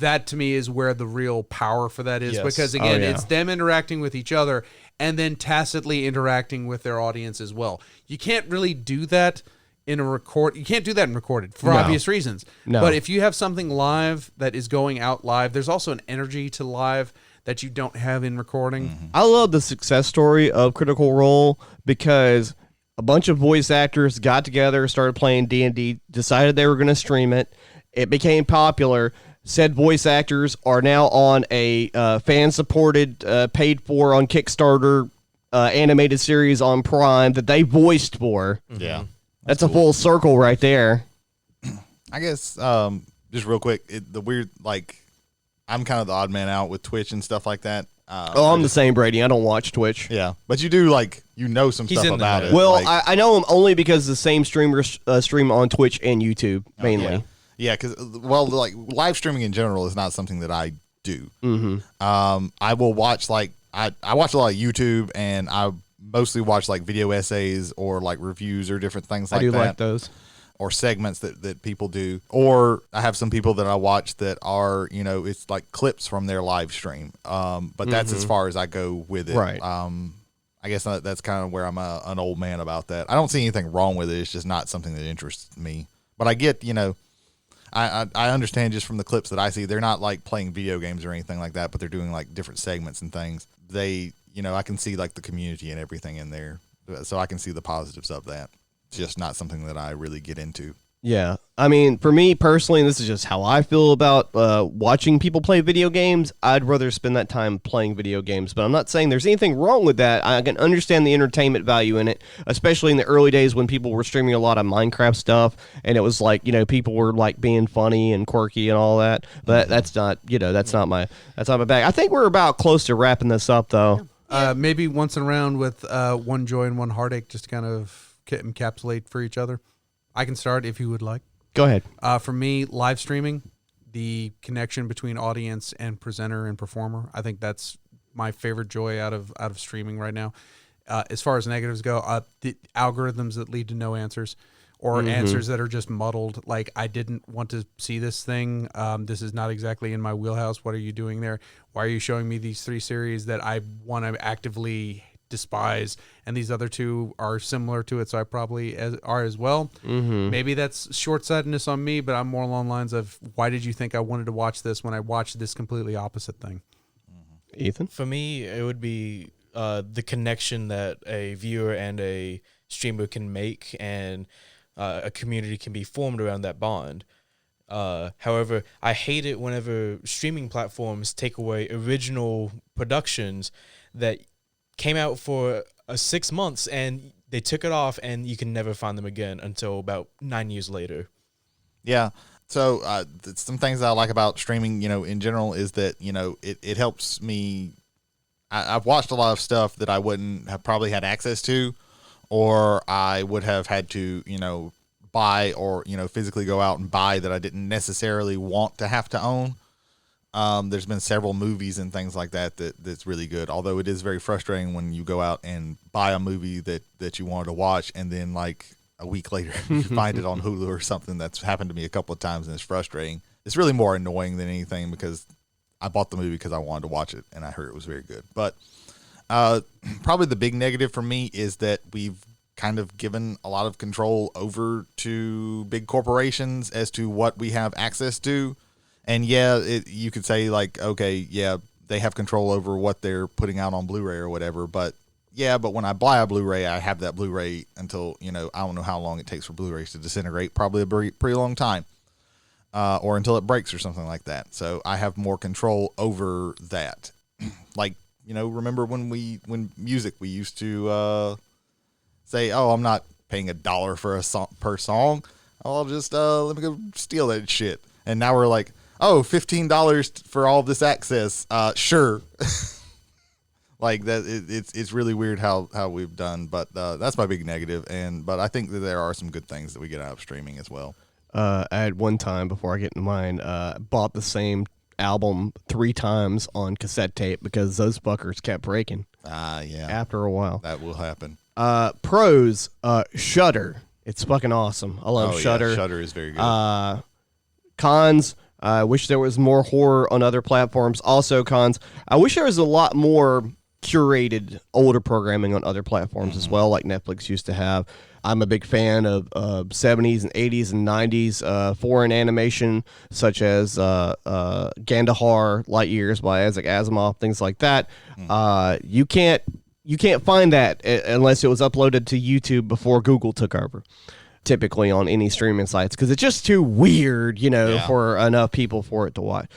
that to me is where the real power for that is, Yes. because again, yeah. it's them interacting with each other and then tacitly interacting with their audience as well. You can't really do that in a record. You can't do that in recorded for obvious reasons. No. But if you have something live that is going out live, there's also an energy to live that you don't have in recording. I love the success story of Critical Role because a bunch of voice actors got together, started playing D&D, decided they were going to stream it. It became popular. Said voice actors are now on a fan-supported, paid-for on Kickstarter animated series on Prime that they voiced for. Yeah. That's a full circle right there. I guess just real quick, the weird, like, I'm kind of the odd man out with Twitch and stuff like that. I'm the same, Brady. I don't watch Twitch. Yeah, but you do some He's stuff in the about know. it. Well, like- I know him only because the same streamers stream on Twitch and YouTube mainly. Yeah, because live streaming in general is not something that I do. I will watch I watch a lot of YouTube, and I mostly watch video essays or reviews or different things like I do that. like those. Or segments that people do. Or I have some people that I watch that are, it's clips from their live stream. But that's as far as I go with it. Right. I guess that's kind of where I'm an old man about that. I don't see anything wrong with it. It's just not something that interests me. But I get, I understand just from the clips that I see, they're not playing video games or anything like that, but they're doing different segments and things. They, I can see the community and everything in there. So I can see the positives of that. It's just not something that I really get into. Yeah. I mean, for me personally, and this is just how I feel about watching people play video games, I'd rather spend that time playing video games. But I'm not saying there's anything wrong with that. I can understand the entertainment value in it, especially in the early days when people were streaming a lot of Minecraft stuff, and it was people were being funny and quirky and all that. But that's not, that's not my bag. I think we're about close to wrapping this up, though. Maybe once around with one joy and one heartache, just to kind of encapsulate for each other. I can start if you would like. Go ahead. For me, live streaming, the connection between audience and presenter and performer, I think that's my favorite joy out of streaming right now. As far as negatives go, the algorithms that lead to no answers or answers that are just muddled. I didn't want to see this thing. This is not exactly in my wheelhouse. What are you doing there? Why are you showing me these 3 series that I want to actively despise, and these other 2 are similar to it, so I probably are as well. Maybe that's short-sightedness on me, but I'm more along the lines of, why did you think I wanted to watch this when I watched this completely opposite thing? Ethan? For me, it would be the connection that a viewer and a streamer can make, and a community can be formed around that bond. However, I hate it whenever streaming platforms take away original productions that came out for 6 months, and they took it off, and you can never find them again until about 9 years later. Yeah. So some things that I like about streaming, in general, is that, it helps me. I've watched a lot of stuff that I wouldn't have probably had access to, or I would have had to, buy or, physically go out and buy that I didn't necessarily want to have to own. There's been several movies and things like that's really good. Although it is very frustrating when you go out and buy a movie that you wanted to watch, and then a week later you find it on Hulu or something. That's happened to me a couple of times, and it's frustrating. It's really more annoying than anything, because I bought the movie because I wanted to watch it, and I heard it was very good. But probably the big negative for me is that we've kind of given a lot of control over to big corporations as to what we have access to. And you could say okay, they have control over what they're putting out on Blu-ray or whatever. But when I buy a Blu-ray, I have that Blu-ray until, I don't know how long it takes for Blu-rays to disintegrate, probably a pretty long time, or until it breaks or something like that. So I have more control over that. Remember when music, we used to say, oh, I'm not paying $1 for a song per song. I'll just, let me go steal that shit. And now we're like, oh, $15 for all this access. Sure. It's really weird how we've done, but that's my big negative. But I think that there are some good things that we get out of streaming as well. I had one time, before I get into mine, bought the same album 3 times on cassette tape because those fuckers kept breaking. Yeah. After a while. That will happen. Pros, Shudder. It's fucking awesome. I love Shudder. Yeah, Shudder is very good. Cons, I wish there was more horror on other platforms. Also cons, I wish there was a lot more curated older programming on other platforms as well, like Netflix used to have. I'm a big fan of 70s and 80s and 90s foreign animation, such as Gandahar, Light Years by Isaac Asimov, things like that. You can't find that unless it was uploaded to YouTube before Google took over, typically on any streaming sites, because it's just too weird, for enough people for it to watch.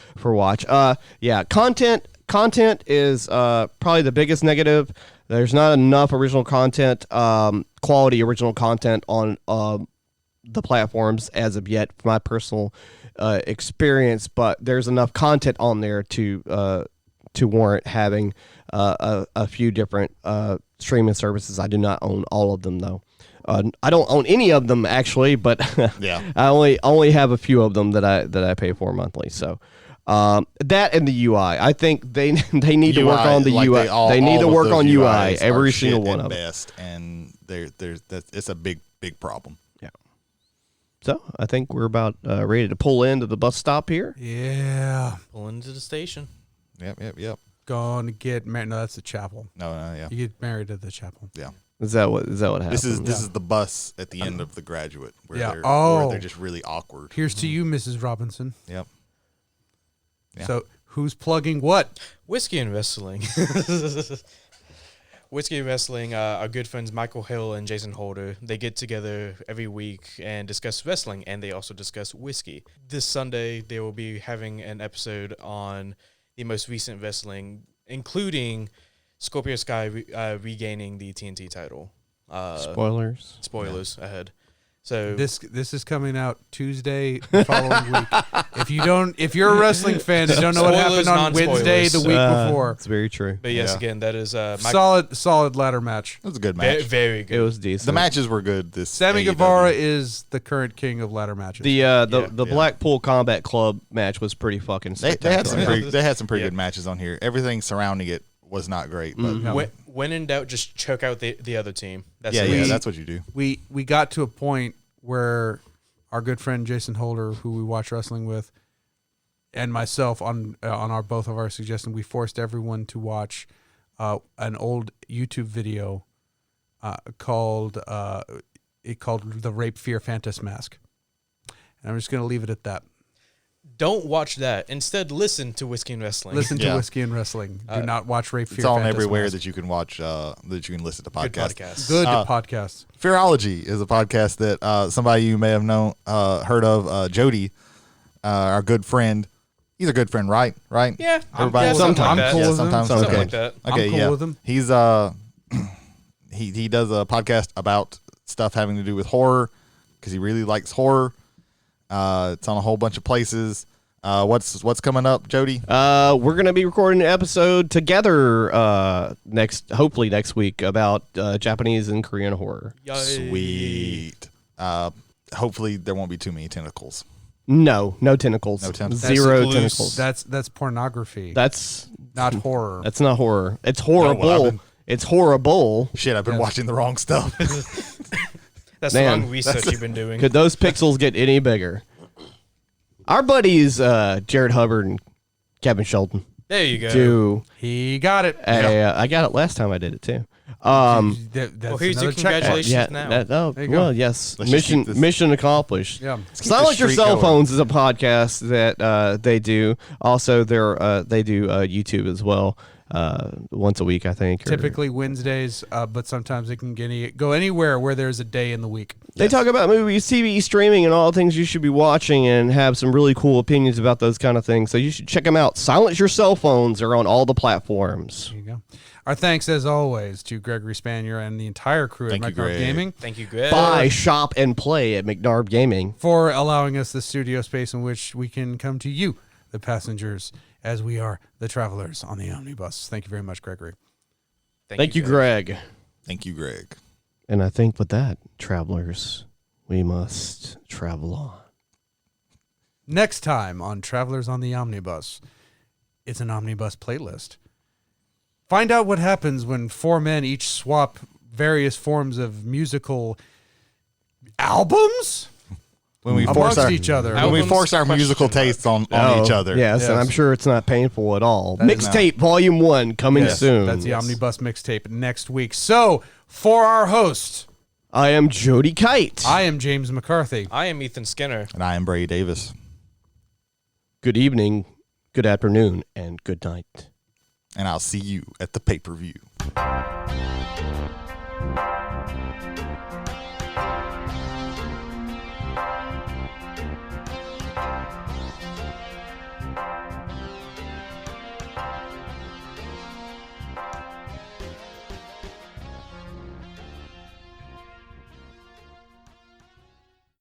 Content is probably the biggest negative. There's not enough original content, quality original content on the platforms as of yet, from my personal experience. But there's enough content on there to to warrant having a few different streaming services. I do not own all of them though. I don't own any of them actually, but Yeah. I only have a few of them that I pay for monthly. So that and the UI, I think they need to work on the UI. They need to work on UI. Every single one of them. Best, and it's a big problem. Yeah. So I think we're about ready to pull into the bus stop here. Yeah. Pull into the station. Yep. Going to get married. No, that's the chapel. No, yeah. You get married at the chapel. Yeah. Is that what happens? This is the bus at the end of The Graduate where Yeah. where they're just really awkward. Here's to you, Mrs. Robinson. Yep. Yeah. So who's plugging what? Whiskey and Wrestling. Whiskey and Wrestling, our good friends Michael Hill and Jason Holder, they get together every week and discuss wrestling, and they also discuss whiskey. This Sunday, they will be having an episode on the most recent wrestling, including Scorpio Sky regaining the TNT title. Spoilers Ahead. So This is coming out Tuesday the following week. If you're a wrestling fan and don't know what happened on non-spoilers. Wednesday the week before, It's very true. but yes, Yeah. again, that is solid ladder match. It was a good match. very good. It was decent. The matches were good. This Sammy AEW. Guevara is the current king of ladder matches. The Yeah. Blackpool Combat Club match was pretty fucking They spectacular. had some pretty Yeah. good matches on here. Everything surrounding it was not great, but No. When in doubt, just choke out the other team. That's yeah, it. that's what you do. we got to a point where our good friend Jason Holder, who we watch wrestling with, and myself on our both of our suggestion, we forced everyone to watch an old YouTube video called the Rape Fear Phantas Mask. And I'm just going to leave it at that. Don't watch that. Instead, listen to Whiskey and Wrestling. Listen to Yeah. Whiskey and Wrestling. Do not watch Rape Fear It's on Phantas everywhere Mask. that you can watch, that you can listen to Good podcasts. podcast. Good podcast. Fearology is a podcast that somebody you may have heard of, Jody, our good friend. He's a good friend, right? Right? Yeah. Everybody. yeah, something I'm like that. cool Yeah, with him. sometimes. Something Okay. like that. Okay. I'm cool yeah. with him. He's he does a podcast about stuff having to do with horror because he really likes horror. It's on a whole bunch of places. What's coming up, Jody? We're gonna be recording an episode together hopefully next week about Japanese and Korean horror. Yay. Sweet. Hopefully there won't be too many tentacles. No tentacles. No tentacles. Zero That's tentacles. That's pornography. That's not horror. That's not horror. It's I've horrible. been- It's horrible. Shit, I've been watching the wrong stuff. That's Man, the wrong research you've been doing. Could those pixels get any bigger? Our buddies Jared Hubbard and Kevin Shelton There you go. do. He got it. I got it last time I did it too. That's Well, here's another your checkpoint. congratulations. now. There you go. well, yes. Let's just keep this- Mission accomplished. Yeah. keep Silence the Your streak Cell going. Phones is a podcast that they do. Also, they do YouTube as well. Once a week, I think. or- Typically Wednesdays, but sometimes it can go anywhere where there's a day in the week. They talk about movies, TV, streaming, and all the things you should be watching, and have some really cool opinions about those kind of things. So you should check them out. Silence Your Cell Phones. They're on all the platforms. There you go. Our thanks, as always, to Gregory Spanier and the entire crew Thank you, at Micro Greg. Gaming Thank you, Greg. Buy, shop, and play at McNarb Gaming. for allowing us the studio space in which we can come to you, the passengers, as we are the travelers on the omnibus. Thank you very much, Gregory. Thank you, Greg. Thank you, Greg. And I think with that, travelers, we must travel on. Next time on Travelers on the Omnibus, it's an omnibus playlist. Find out what happens when four men each swap various forms of musical albums When we amongst force our each other. Al- when we Albums, force our musical question mark. tastes on each other. Yes, and Yes. I'm sure it's not painful at all. That is Mixtape Volume 1 coming Yes, soon. That's the Omnibus mixtape next week. So, for our host, I am Jody Kite. I am James McCarthy. I am Ethan Skinner. And I am Brady Davis. Good evening, good afternoon, and good night. And I'll see you at the pay-per-view.